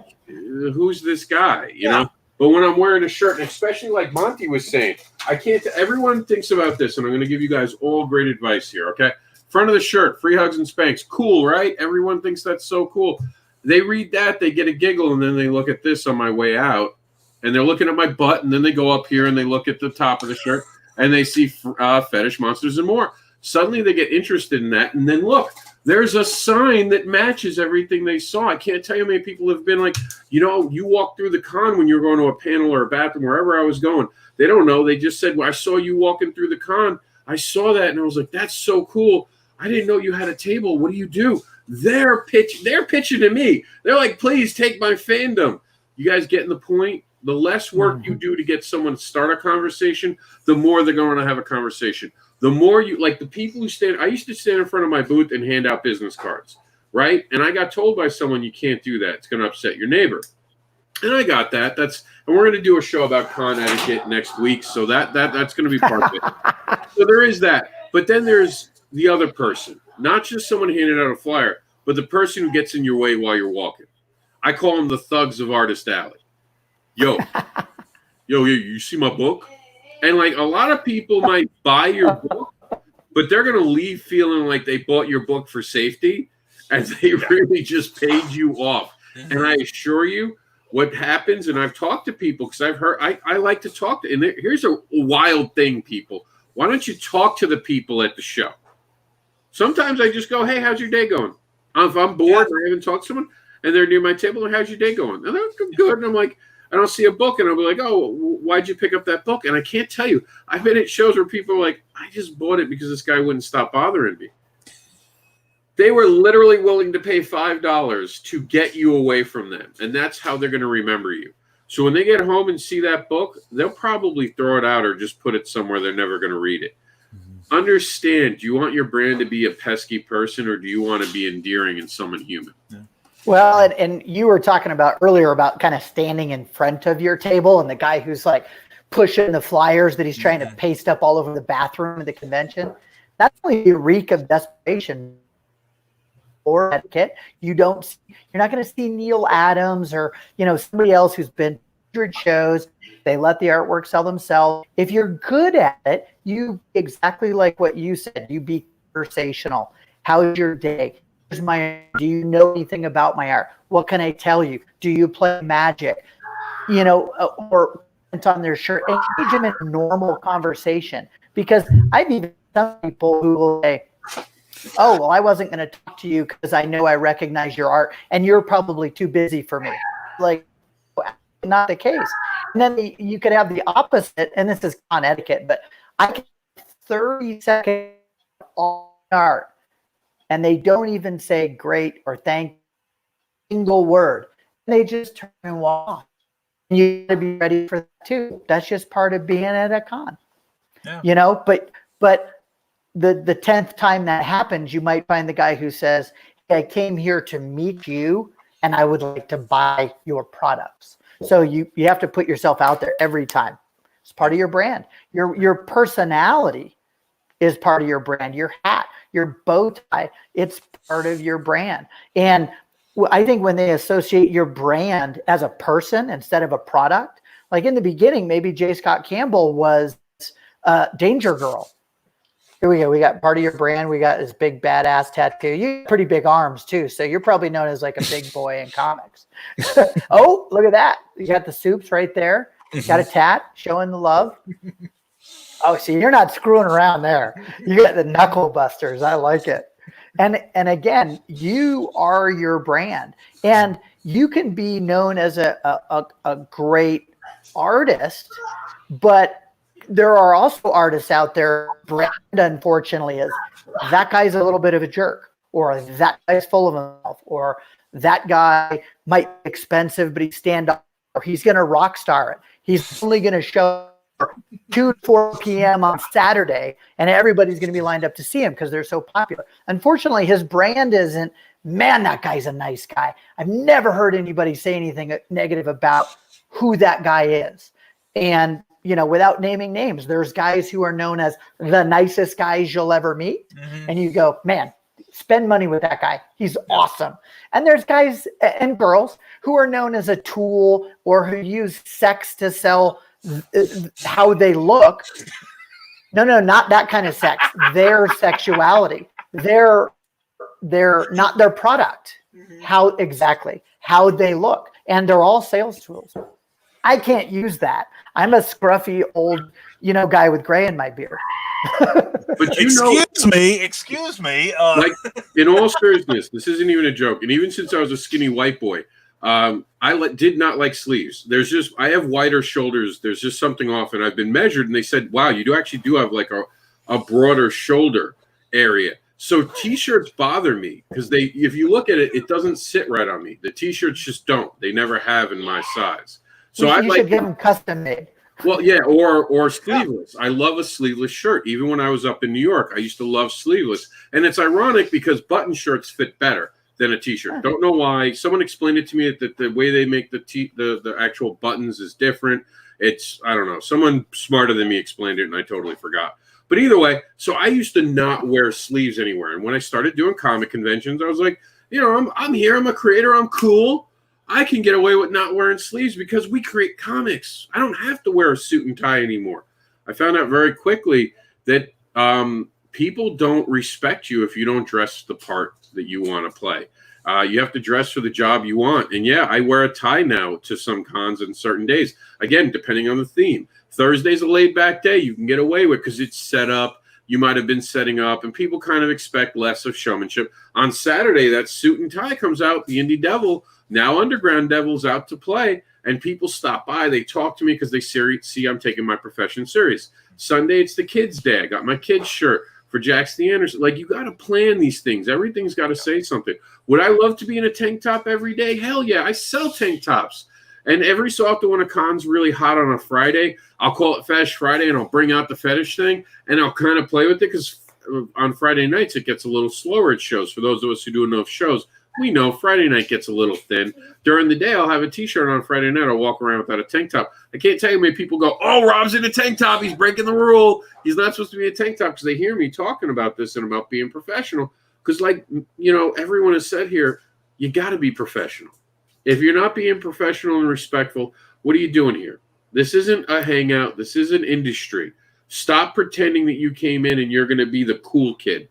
"Who's this guy?" You know? But when I'm wearing a shirt, and especially like Monty was saying, everyone thinks about this, and I'm going to give you guys all great advice here, okay? Front of the shirt, free hugs and Spanx. Cool, right? Everyone thinks that's so cool. They read that, they get a giggle, and then they look at this on my way out, and they're looking at my butt, and then they go up here and they look at the top of the shirt, and they see Fetish Monsters and More. Suddenly they get interested in that. And then look, there's a sign that matches everything they saw. I can't tell you how many people have been like, you walk through the con when you're going to a panel or a bathroom, wherever I was going. They don't know. They just said, well, I saw you walking through the con. I saw that. And I was like, that's so cool. I didn't know you had a table. What do you do? They're pitching to me. They're like, please take my fandom. You guys getting the point? The less work you do to get someone to start a conversation, the more they're going to have a conversation. The more you, like the people who stand, I used to stand in front of my booth and hand out business cards, right? And I got told by someone, you can't do that. It's going to upset your neighbor. And I got that. And we're going to do a show about con etiquette next week. So that's going to be part of it. So there is that. But then there's the other person, not just someone handing out a flyer, but the person who gets in your way while you're walking. I call them the thugs of Artist Alley. Yo, you see my book? And like a lot of people might buy your book, but they're going to leave feeling like they bought your book for safety and they really just paid you off. And I assure you what happens, and I've talked to people because I've heard, I like to talk to, and here's a wild thing, people. Why don't you talk to the people at the show? Sometimes I just go, hey, how's your day going? If I'm bored and I haven't talked to someone and they're near my table, how's your day going? And they're good. And I'm like, I don't see a book. And I'll be like, oh, why'd you pick up that book? And I can't tell you. I've been at shows where people are like, I just bought it because this guy wouldn't stop bothering me. They were literally willing to pay $5 to get you away from them. And that's how they're going to remember you. So when they get home and see that book, they'll probably throw it out or just put it somewhere they're never going to read it. Mm-hmm. Understand, do you want your brand to be a pesky person or do you want to be endearing and someone human? Yeah. Well, and you were talking about earlier about kind of standing in front of your table and the guy who's like pushing the flyers that he's trying to paste up all over the bathroom of the convention. That's only a reek of desperation or etiquette. You're not going to see Neil Adams or, somebody else who's been 100 shows. They let the artwork sell themselves. If you're good at it, you exactly like what you said. You be conversational. How's your day? Do you know anything about my art? What can I tell you? Do you play Magic? Or on their shirt, engage them in a normal conversation. Because I've even some people who will say, oh, well, I wasn't going to talk to you because I know I recognize your art and you're probably too busy for me. Like, not the case. And then you could have the opposite, and this is con etiquette, but I can 30 seconds on art. And they don't even say great or thank single word. They just turn and walk. And you got to be ready for that too. That's just part of being at a con. Yeah. But the 10th time that happens, you might find the guy who says, hey, I came here to meet you and I would like to buy your products. So you have to put yourself out there every time. It's part of your brand. Your personality is part of your brand. Your hat, your bow tie, it's part of your brand. And I think when they associate your brand as a person instead of a product, like in the beginning, maybe J. Scott Campbell was Danger Girl. Here we go. We got part of your brand. We got this big badass tattoo. You have pretty big arms too. So you're probably known as like a big boy in comics. Oh, look at that. You got the soups right there. You got a tat showing the love. Oh, see, you're not screwing around there. You got the knuckle busters. I like it. And again, you are your brand. And you can be known as a great artist, but there are also artists out there, brand unfortunately is that guy's a little bit of a jerk, or that guy's full of himself, or that guy might be expensive, but he's stand-up, or he's going to rock star it. He's only going to show 2 to 4 p.m. on Saturday, and everybody's going to be lined up to see him because they're so popular. Unfortunately, his brand isn't, man, that guy's a nice guy. I've never heard anybody say anything negative about who that guy is. And, without naming names, there's guys who are known as the nicest guys you'll ever meet. Mm-hmm. And you go, man, spend money with that guy. He's awesome. And there's guys and girls who are known as a tool or who use sex to sell how they look. No, not that kind of sex. Their sexuality. They're not their product. Mm-hmm. How they look. And they're all sales tools. I can't use that. I'm a scruffy old, guy with gray in my beard. But Excuse me. Like, in all seriousness, this isn't even a joke. And even since I was a skinny white boy, did not like sleeves. I have wider shoulders. There's just something off, and I've been measured, and they said, wow, you do have like a broader shoulder area. So t-shirts bother me because if you look at it, it doesn't sit right on me. The t-shirts just don't. They never have in my size. So you should get them custom made. Well, yeah, or sleeveless. I love a sleeveless shirt. Even when I was up in New York, I used to love sleeveless. And it's ironic because button shirts fit better than a t-shirt. Huh. Don't know why. Someone explained it to me that the way they make the actual buttons is different. I don't know. Someone smarter than me explained it, and I totally forgot. But either way, so I used to not wear sleeves anywhere. And when I started doing comic conventions, I was like, I'm here. I'm a creator. I'm cool. I can get away with not wearing sleeves because we create comics. I don't have to wear a suit and tie anymore. I found out very quickly that people don't respect you if you don't dress the part that you want to play. You have to dress for the job you want. And yeah, I wear a tie now to some cons on certain days. Again, depending on the theme. Thursday's a laid back day you can get away with because it's set up. You might have been setting up, and people kind of expect less of showmanship. On Saturday, that suit and tie comes out, the Indie Devil, now Underground Devil's out to play, and people stop by. They talk to me because they see I'm taking my profession serious. Sunday, it's the kids' day. I got my kids' shirt for Jax the Anderson. Like, you got to plan these things. Everything's got to say something. Would I love to be in a tank top every day? Hell yeah. I sell tank tops. And every so often when a con's really hot on a Friday, I'll call it Fetish Friday, and I'll bring out the fetish thing, and I'll kind of play with it because on Friday nights it gets a little slower at shows. For those of us who do enough shows, we know Friday night gets a little thin. During the day, I'll have a T-shirt on Friday night. I'll walk around without a tank top. I can't tell you how many people go, oh, Rob's in a tank top. He's breaking the rule. He's not supposed to be in a tank top, because they hear me talking about this and about being professional. Because, everyone has said here, you got to be professional. If you're not being professional and respectful, what are you doing here? This isn't a hangout. This is an industry. Stop pretending that you came in and you're going to be the cool kid.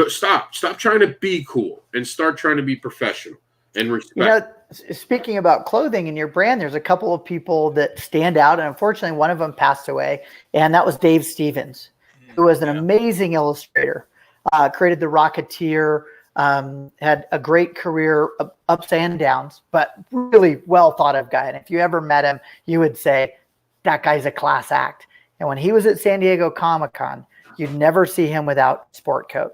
Stop trying to be cool and start trying to be professional and respect. Speaking about clothing in your brand, there's a couple of people that stand out, and unfortunately one of them passed away, and that was Dave Stevens, who was an amazing illustrator, created The Rocketeer, had a great career, ups and downs, but really well thought of guy. And if you ever met him, you would say that guy's a class act. And when he was at San Diego Comic-Con, you'd never see him without a sport coat.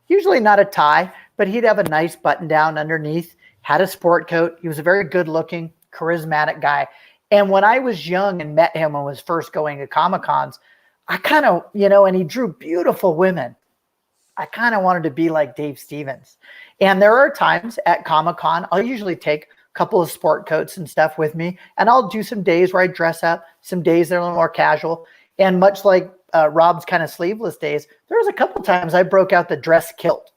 Usually not a tie, but he'd have a nice button down underneath, had a sport coat. He was a very good looking, charismatic guy. And when I was young and met him and was first going to Comic-Cons, I kind of, and he drew beautiful women. I kind of wanted to be like Dave Stevens. And there are times at Comic-Con, I'll usually take a couple of sport coats and stuff with me, and I'll do some days where I dress up, some days that are a little more casual. And much like Rob's kind of sleeveless days, there was a couple times I broke out the dress kilt.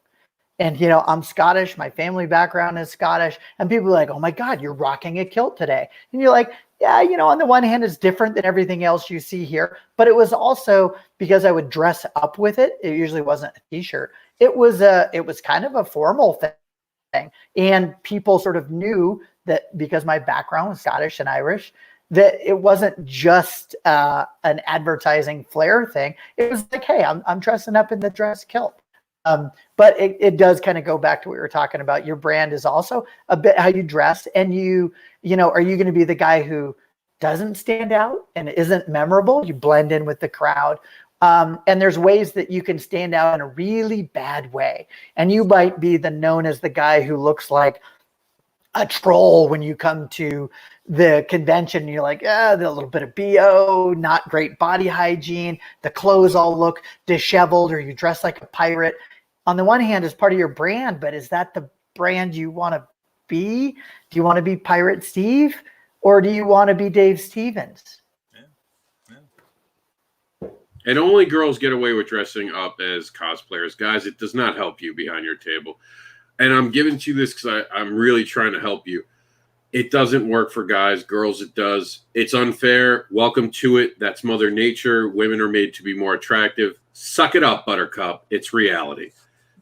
And, I'm Scottish. My family background is Scottish. And people are like, oh, my God, you're rocking a kilt today. And you're like, yeah, on the one hand, it's different than everything else you see here. But it was also because I would dress up with it. It usually wasn't a T-shirt. It was kind of a formal thing. And people sort of knew that because my background was Scottish and Irish, that it wasn't just an advertising flair thing. It was like, hey, I'm dressing up in the dress kilt. But it does kind of go back to what we were talking about. Your brand is also a bit how you dress, and are you going to be the guy who doesn't stand out and isn't memorable? You blend in with the crowd. And there's ways that you can stand out in a really bad way. And you might be known as the guy who looks like a troll when you come to the convention. You're like, a little bit of BO, not great body hygiene. The clothes all look disheveled, or you dress like a pirate. On the one hand, it's part of your brand, but is that the brand you want to be? Do you want to be Pirate Steve, or do you want to be Dave Stevens? And only girls get away with dressing up as cosplayers. Guys, it does not help you behind your table. And I'm giving to you this because I'm really trying to help you. It doesn't work for guys. Girls, it does. It's unfair. Welcome to it. That's Mother Nature. Women are made to be more attractive. Suck it up, Buttercup. It's reality.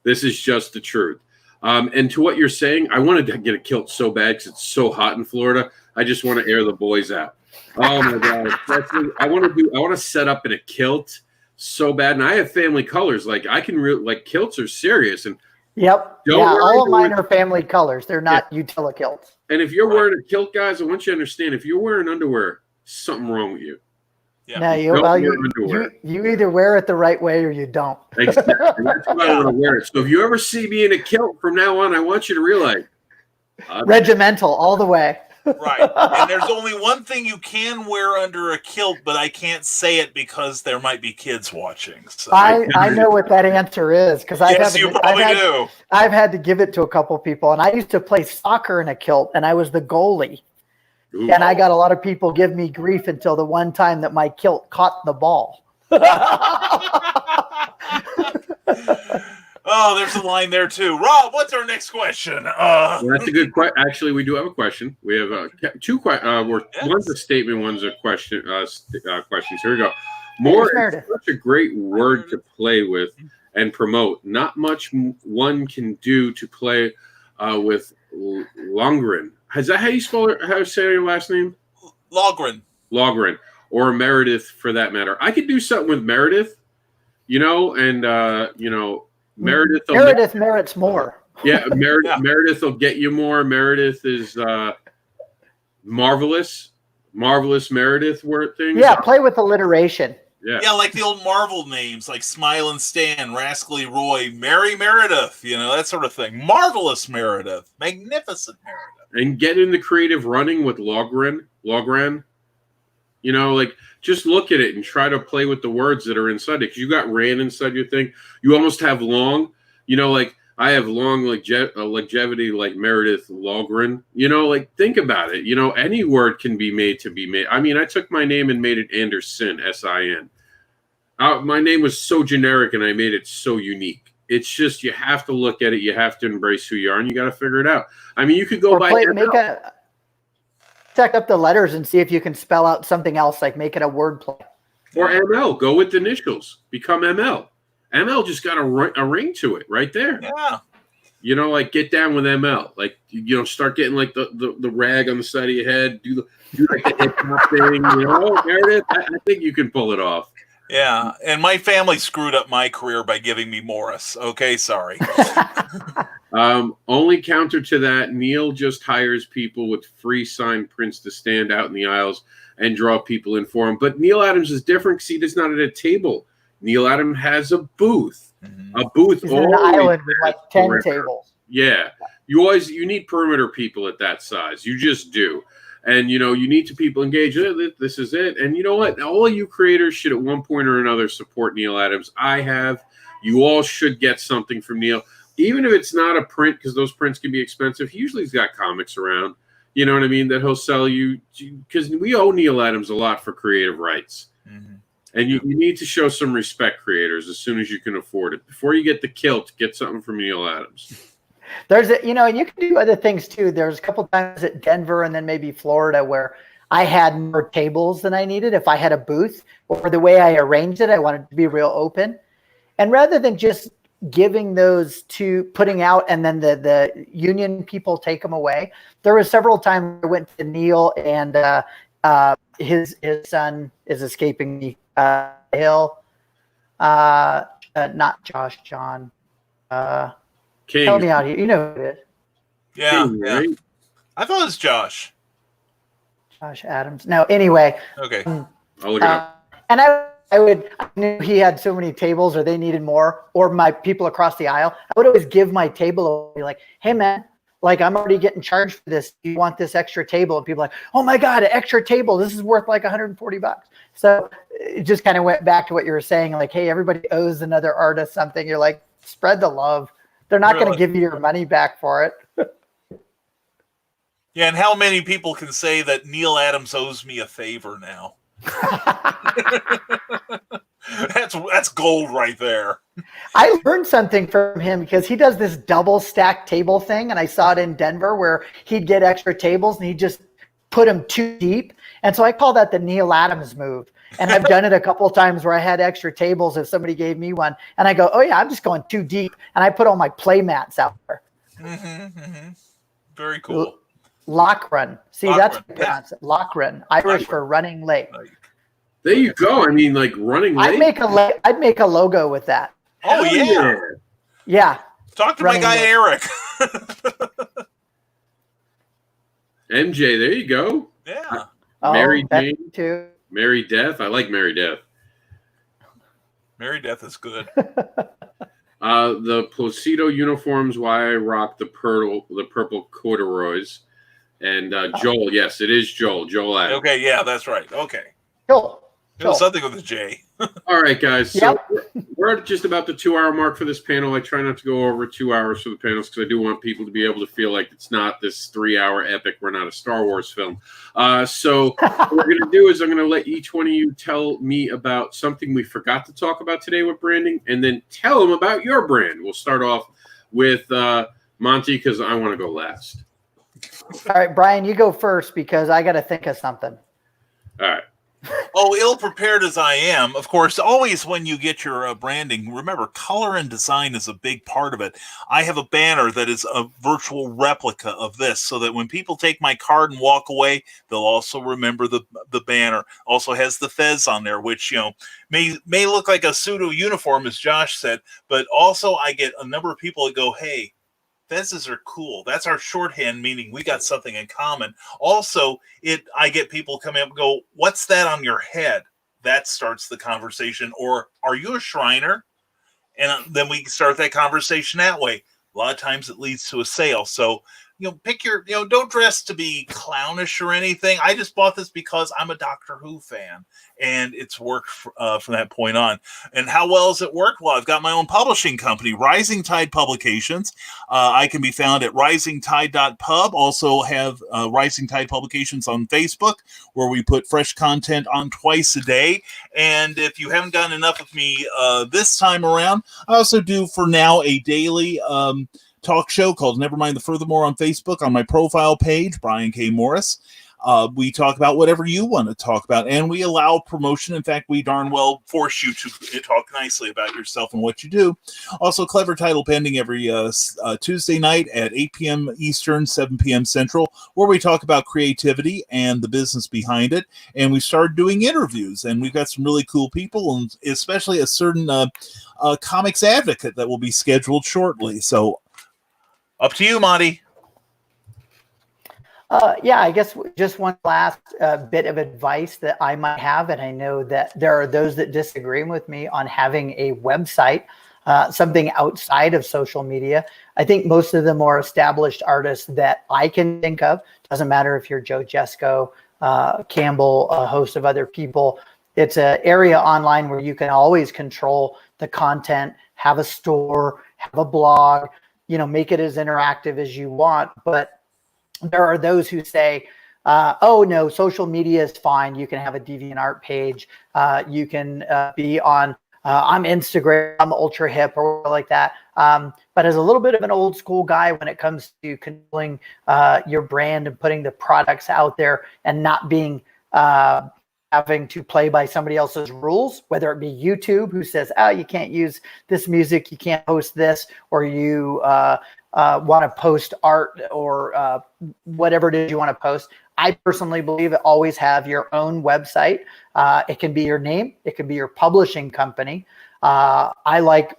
This is just the truth. And to what you're saying, I wanted to get a kilt so bad because it's so hot in Florida. I just want to air the boys out. Oh my god! I want to set up in a kilt so bad, and I have family colors. Like I can like kilts are serious, and Yep. Don't Yeah, worry, all of mine are family colors. They're not Utila kilts. and if you're wearing a kilt, guys, I want you to understand: if you're wearing underwear, something wrong with you. Yeah. No, Don't wear underwear. you either wear it the right way or you don't. Exactly. That's why I want to wear it. So if you ever see me in a kilt from now on, I want you to realize Regimental all the way. Right. And there's only one thing you can wear under a kilt, but I can't say it because there might be kids watching. So. I know what that answer is because Yes, you probably do. I've had to give it to a couple people, and I used to play soccer in a kilt, and I was the goalie. Ooh. And I got a lot of people give me grief until the one time that my kilt caught the ball. Oh, there's a line there too. Rob, what's our next question? Well, that's a good question. Actually, we do have a question. We have two questions. One's a statement, one's a question. Questions. Here we go. More is such a great word to play with and promote. Not much one can do to play with Longren. Is that how you spell it? How to say your last name? Logren. Logren, or Meredith for that matter. I could do something with Meredith, and Meredith merits more. Yeah, Meredith will get you more. Meredith is marvelous Meredith word things. Yeah, play with alliteration. Yeah, like the old Marvel names, like Smilin' Stan, Rascally Roy, Mary Meredith, that sort of thing. Marvelous Meredith, magnificent Meredith. And get in the creative running with Logren. Just look at it and try to play with the words that are inside it. Because you got ran inside your thing. You almost have long. I have long longevity like Meredith Logren. Think about it. Any word can be made to be made. I mean, I took my name and made it Anderson, S-I-N. My name was so generic and I made it so unique. It's just you have to look at it. You have to embrace who you are and you got to figure it out. I mean, you could go check up the letters and see if you can spell out something else, like make it a word play. Or ML, go with the initials, become ML. ML just got a ring to it right there. Yeah. Get down with ML. Start getting like the rag on the side of your head, do like the hip hop thing. Meredith, I think you can pull it off. Yeah, and my family screwed up my career by giving me Morris. Okay, sorry. Only counter to that, Neil just hires people with free signed prints to stand out in the aisles and draw people in for him. But Neil Adams is different because he does not at a table. Neil Adams has a booth. Mm-hmm. A booth. He's in an island with like 10 tables. Yeah. You need perimeter people at that size. You just do. And, you need to people engage. This is it. And you know what? All of you creators should at one point or another support Neil Adams. I have. You all should get something from Neil. Even if it's not a print, because those prints can be expensive. He usually has got comics around. You know what I mean? That he'll sell you. Because we owe Neil Adams a lot for creative rights. Mm-hmm. And you need to show some respect, creators, as soon as you can afford it. Before you get the kilt, get something from Neil Adams. There's and you can do other things too. There's a couple times at Denver and then maybe Florida where I had more tables than I needed. If I had a booth, or the way I arranged it, I wanted it to be real open. And rather than just giving those to putting out and then the union people take them away, there were several times I went to Neil and his son is escaping me. Hill, not Josh, John. King. Help me out here. You know who it is. Yeah, King, yeah. right? I thought it was Josh. Josh Adams. No, anyway. Okay. I'll look it up. And I knew he had so many tables or they needed more, or my people across the aisle. I would always give my table away, like, hey man, like I'm already getting charged for this. Do you want this extra table? And people are like, oh my God, an extra table. This is worth like $140. So it just kind of went back to what you were saying, like, hey, everybody owes another artist something. You're like, spread the love. They're not going to give you your money back for it. Yeah, and how many people can say that Neil Adams owes me a favor now? That's gold right there. I learned something from him because he does this double stack table thing, and I saw it in Denver where he'd get extra tables and he'd just put them too deep. And so I call that the Neil Adams move. And I've done it a couple of times where I had extra tables if somebody gave me one. And I go, oh yeah, I'm just going too deep. And I put all my play mats out there. Very cool. Lockrun. See, Lockrun, that's yeah. the concept. Lockrun, Irish Lockrun. for running late. There you go. I mean, like running late. I'd make a logo with that. Oh, Hell yeah. Yeah. Talk to my Running guy, late. Eric. MJ, there you go. Yeah. Mary that Jane. too. Mary Death. I like Mary Death. Mary Death is good. The Placido uniforms. Why I rock the purple corduroys. And Joel. Yes, it is Joel. Joel Adams. Okay, yeah, that's right. Okay. Cool. It was something with a J. All right, guys. So Yep. we're at just about the 2-hour mark for this panel. I try not to go over 2 hours for the panels because I do want people to be able to feel like it's not this 3-hour epic. We're not a Star Wars film. So what we're going to do is I'm going to let each one of you tell me about something we forgot to talk about today with branding, and then tell them about your brand. We'll start off with Monty because I want to go last. All right, Brian, you go first because I got to think of something. All right. Oh, ill-prepared as I am, of course, always when you get your branding, remember, color and design is a big part of it. I have a banner that is a virtual replica of this so that when people take my card and walk away, they'll also remember the banner. Also has the fez on there, which, may look like a pseudo uniform, as Josh said, but also I get a number of people that go, hey, fezes are cool. That's our shorthand, meaning we got something in common. Also, I get people come up and go, what's that on your head? That starts the conversation. Or are you a Shriner? And then we start that conversation that way. A lot of times it leads to a sale. So, pick your, don't dress to be clownish or anything. I just bought this because I'm a Doctor Who fan and it's worked from that point on. And how well has it worked? Well, I've got my own publishing company, Rising Tide Publications. I can be found at risingtide.pub. Also have Rising Tide Publications on Facebook, where we put fresh content on twice a day. And if you haven't gotten enough of me this time around, I also do for now a daily talk show called Nevermind the Furthermore on Facebook on my profile page, Brian K. Morris. We talk about whatever you want to talk about, and we allow promotion. In fact, we darn well force you to talk nicely about yourself and what you do. Also, Clever Title Pending every Tuesday night at 8 p.m. Eastern, 7 p.m. Central, where we talk about creativity and the business behind it. And we started doing interviews, and we've got some really cool people, and especially a certain comics advocate that will be scheduled shortly. So, up to you, Monty. Yeah, I guess just one last bit of advice that I might have, and I know that there are those that disagree with me on having a website, something outside of social media. I think most of the more established artists that I can think of, doesn't matter if you're Joe Jesko, Campbell, a host of other people, it's an area online where you can always control the content, have a store, have a blog, make it as interactive as you want. But there are those who say, oh, no, social media is fine. You can have a DeviantArt page. You can be on, I'm Instagram, I'm ultra hip or like that. But as a little bit of an old school guy, when it comes to controlling your brand and putting the products out there and not being having to play by somebody else's rules, whether it be YouTube, who says, oh, you can't use this music, you can't post this, or you want to post art or whatever it is you want to post. I personally believe it always have your own website. It can be your name. It can be your publishing company. I like,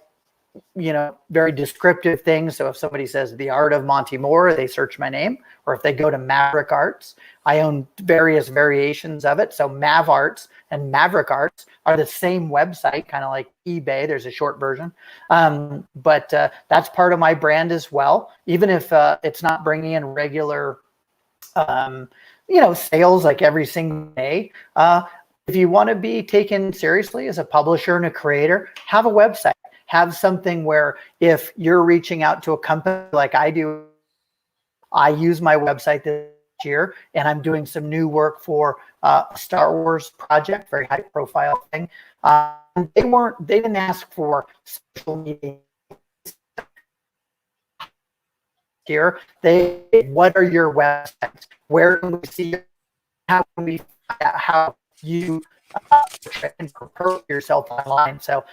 very descriptive things. So if somebody says The Art of Monty Moore, they search my name. Or if they go to Maverick Arts, I own various variations of it. So Mav Arts and Maverick Arts are the same website, kind of like eBay. There's a short version. But that's part of my brand as well. Even if it's not bringing in regular, sales like every single day. If you want to be taken seriously as a publisher and a creator, have a website. Have something where if you're reaching out to a company like I do, I use my website this year, and I'm doing some new work for a Star Wars project, very high profile thing. They didn't ask for social media here. What are your websites? Where can we see? How can we find out how you and promote yourself online? So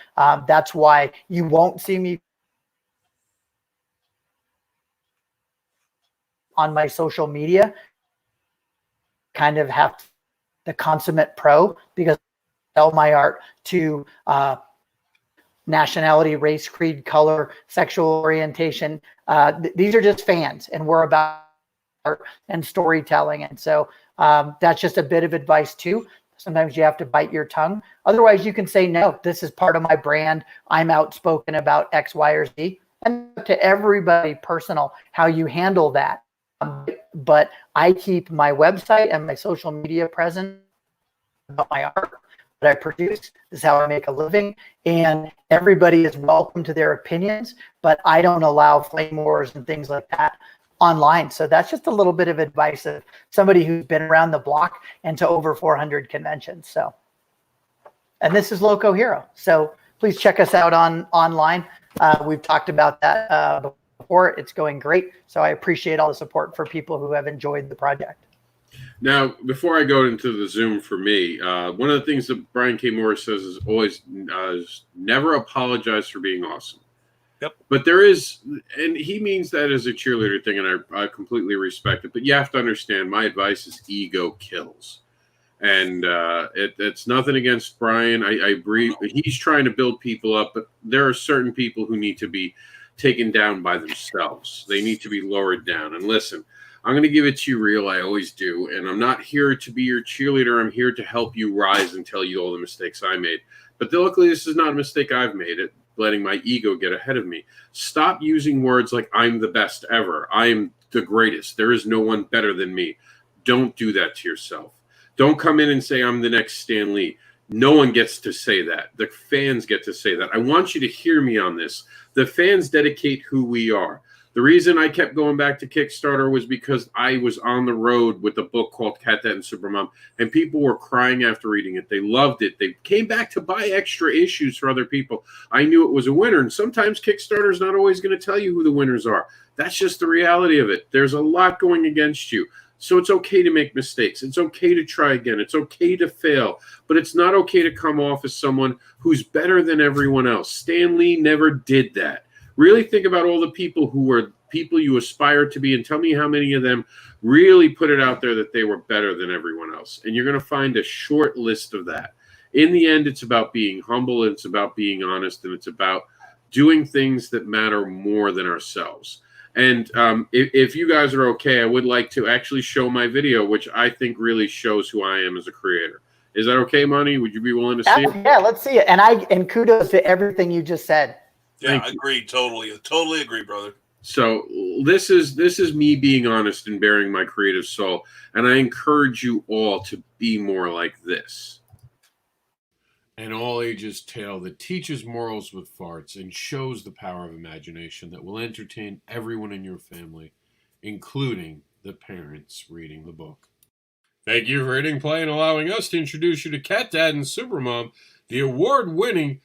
that's why you won't see me on my social media, kind of have the consummate pro, because I sell my art to nationality, race, creed, color, sexual orientation. These are just fans, and we're about art and storytelling. And so that's just a bit of advice too. Sometimes you have to bite your tongue. Otherwise, you can say, no, this is part of my brand. I'm outspoken about X, Y, or Z. And to everybody personal, how you handle that. But I keep my website and my social media present about my art that I produce. This is how I make a living. And everybody is welcome to their opinions, but I don't allow flame wars and things like that online. So that's just a little bit of advice of somebody who's been around the block and to over 400 conventions. So, and this is Loco Hero. So please check us out online. We've talked about that before. It's going great. So I appreciate all the support for people who have enjoyed the project. Now, before I go into the Zoom for me, one of the things that Brian K. Morris says is always never apologize for being awesome. Yep. But there is, and he means that as a cheerleader thing, and I completely respect it. But you have to understand, my advice is ego kills. And it's nothing against Brian. I agree. He's trying to build people up, but there are certain people who need to be taken down by themselves. They need to be lowered down. And listen, I'm going to give it to you real. I always do. And I'm not here to be your cheerleader. I'm here to help you rise and tell you all the mistakes I made. But luckily, this is not a mistake I've made. It letting my ego get ahead of me. Stop using words like I'm the best ever. I am the greatest. There is no one better than me. Don't do that to yourself. Don't come in and say I'm the next Stan Lee. No one gets to say that. The fans get to say that. I want you to hear me on this. The fans dedicate who we are. The reason I kept going back to Kickstarter was because I was on the road with a book called Cat Dad and Supermom, and people were crying after reading it. They loved it. They came back to buy extra issues for other people. I knew it was a winner, and sometimes Kickstarter is not always going to tell you who the winners are. That's just the reality of it. There's a lot going against you. So it's okay to make mistakes. It's okay to try again. It's okay to fail. But it's not okay to come off as someone who's better than everyone else. Stan Lee never did that. Really think about all the people who were people you aspired to be and tell me how many of them really put it out there that they were better than everyone else. And you're going to find a short list of that. In the end, it's about being humble. And it's about being honest. And it's about doing things that matter more than ourselves. And if you guys are okay, I would like to actually show my video, which I think really shows who I am as a creator. Is that okay, Monty? Would you be willing to see it? Yeah, let's see it. And kudos to everything you just said. Yeah, I agree. Totally agree, brother. So this is me being honest and bearing my creative soul. And I encourage you all to be more like this. An all-ages tale that teaches morals with farts and shows the power of imagination that will entertain everyone in your family, including the parents reading the book. Thank you for hitting play and allowing us to introduce you to Cat Dad and Supermom, the award-winning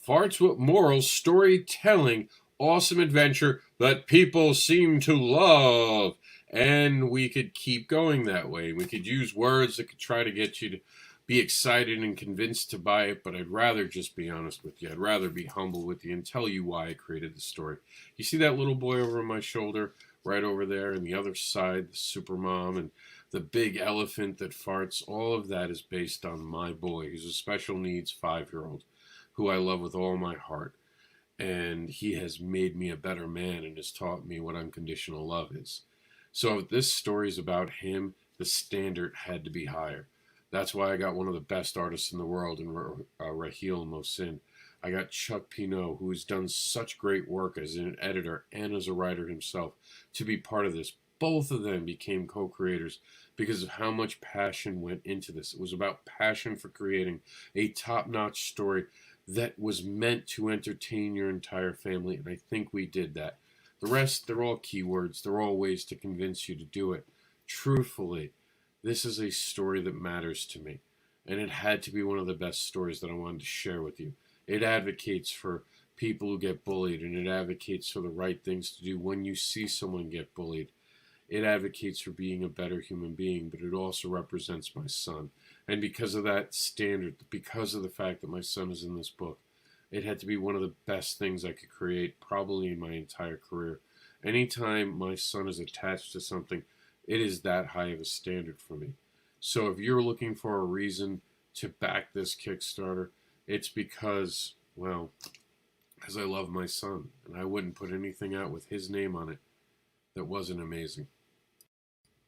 Farts with Morals storytelling awesome adventure that people seem to love. And we could keep going that way. We could use words that could try to get you to be excited and convinced to buy it, but I'd rather just be honest with you. I'd rather be humble with you and tell you why I created the story. You see that little boy over my shoulder, right over there, and the other side, the Supermom, and the big elephant that farts? All of that is based on my boy. He's a special needs 5-year-old who I love with all my heart. And he has made me a better man and has taught me what unconditional love is. So if this story is about him, the standard had to be higher. That's why I got one of the best artists in the world in Raheel Mohsin. I got Chuck Pinault, who has done such great work as an editor and as a writer himself, to be part of this. Both of them became co-creators because of how much passion went into this. It was about passion for creating a top-notch story that was meant to entertain your entire family, and I think we did that. The rest, they're all keywords. They're all ways to convince you to do it. Truthfully, this is a story that matters to me, and it had to be one of the best stories that I wanted to share with you. It advocates for people who get bullied, and it advocates for the right things to do when you see someone get bullied. It advocates for being a better human being, but it also represents my son. And because of that standard, because of the fact that my son is in this book, it had to be one of the best things I could create probably in my entire career. Anytime my son is attached to something, it is that high of a standard for me. So if you're looking for a reason to back this Kickstarter, it's because, well, because I love my son, and I wouldn't put anything out with his name on it that wasn't amazing.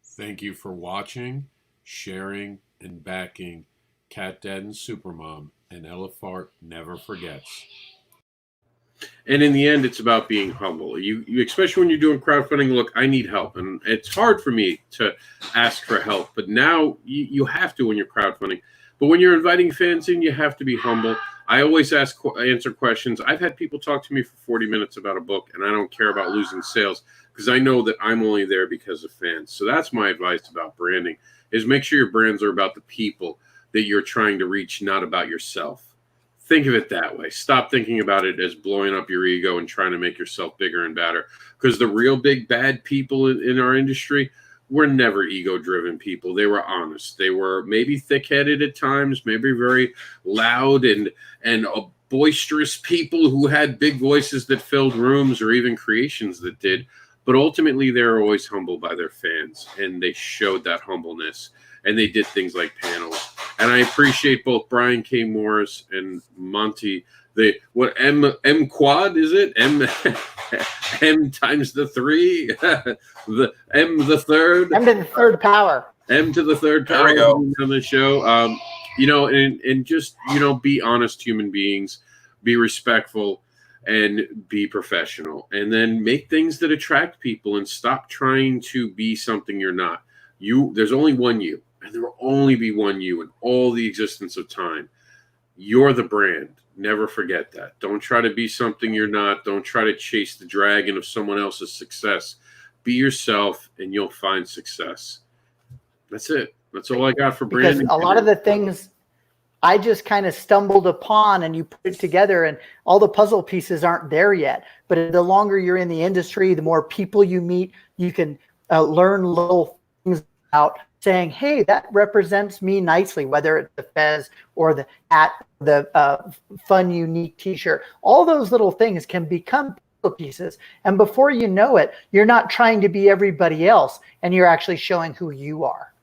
Thank you for watching, sharing, and backing Cat Dad and Supermom, and Ella Fart never forgets. And in the end, it's about being humble. You especially when you're doing crowdfunding, look, I need help. And it's hard for me to ask for help. But now you have to when you're crowdfunding. But when you're inviting fans in, you have to be humble. I always answer questions. I've had people talk to me for 40 minutes about a book, and I don't care about losing sales because I know that I'm only there because of fans. So that's my advice about branding, is make sure your brands are about the people that you're trying to reach, not about yourself. Think of it that way. Stop thinking about it as blowing up your ego and trying to make yourself bigger and badder. Because the real big bad people in our industry were never ego-driven people. They were honest. They were maybe thick-headed at times, maybe very loud and boisterous people who had big voices that filled rooms, or even creations that did. But ultimately, they were always humbled by their fans, and they showed that humbleness. And they did things like panels. And I appreciate both Brian K. Morris and Monty. M quad is it? M times the 3, the M the third. M to the third power. M to the third power. There we go. On the show. And just, be honest human beings, be respectful, and be professional. And then make things that attract people and stop trying to be something you're not. There's only one you. And there will only be one you in all the existence of time. You're the brand. Never forget that. Don't try to be something you're not. Don't try to chase the dragon of someone else's success. Be yourself, and you'll find success. That's it. That's all I got for branding. Because a lot of the things I just kind of stumbled upon, and you put it together, and all the puzzle pieces aren't there yet. But the longer you're in the industry, the more people you meet, you can learn little things about saying, hey, that represents me nicely, whether it's the fez or the hat, the fun, unique t-shirt. All those little things can become puzzle pieces. And before you know it, you're not trying to be everybody else, and you're actually showing who you are.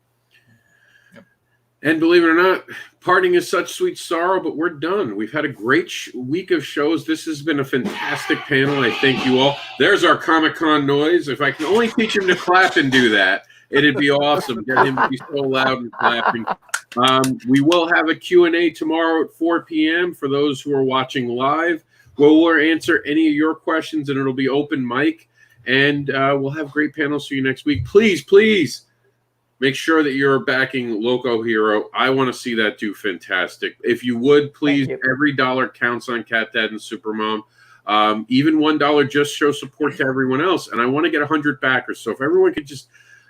And believe it or not, parting is such sweet sorrow, but we're done. We've had a great week of shows. This has been a fantastic panel. I thank you all. There's our Comic-Con noise. If I can only teach him to clap and do that, it'd be awesome. Get him to be so loud and clapping. We will have a Q&A tomorrow at 4 p.m. for those who are watching live. We'll answer any of your questions, and it'll be open mic. And we'll have great panels for you next week. Please make sure that you're backing Loco Hero. I want to see that do fantastic. If you would, please, every dollar counts on Cat Dad and Supermom. Even $1 just show support to everyone else. And I want to get 100 backers. So if everyone could just...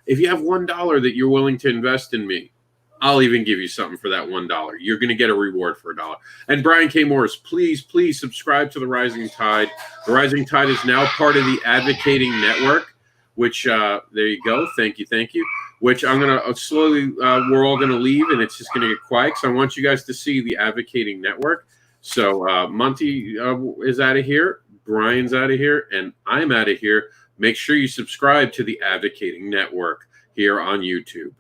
If you have $1 that you're willing to invest in me, I'll even give you something for that $1. You're going to get a reward for $1. And Brian K. Morris, please subscribe to The Rising Tide. The Rising Tide is now part of the Advocating Network, which, there you go. Thank you. Which I'm going to slowly, we're all going to leave, and it's just going to get quiet. So I want you guys to see the Advocating Network. So Monty is out of here. Brian's out of here. And I'm out of here. Make sure you subscribe to the Advocating Network here on YouTube.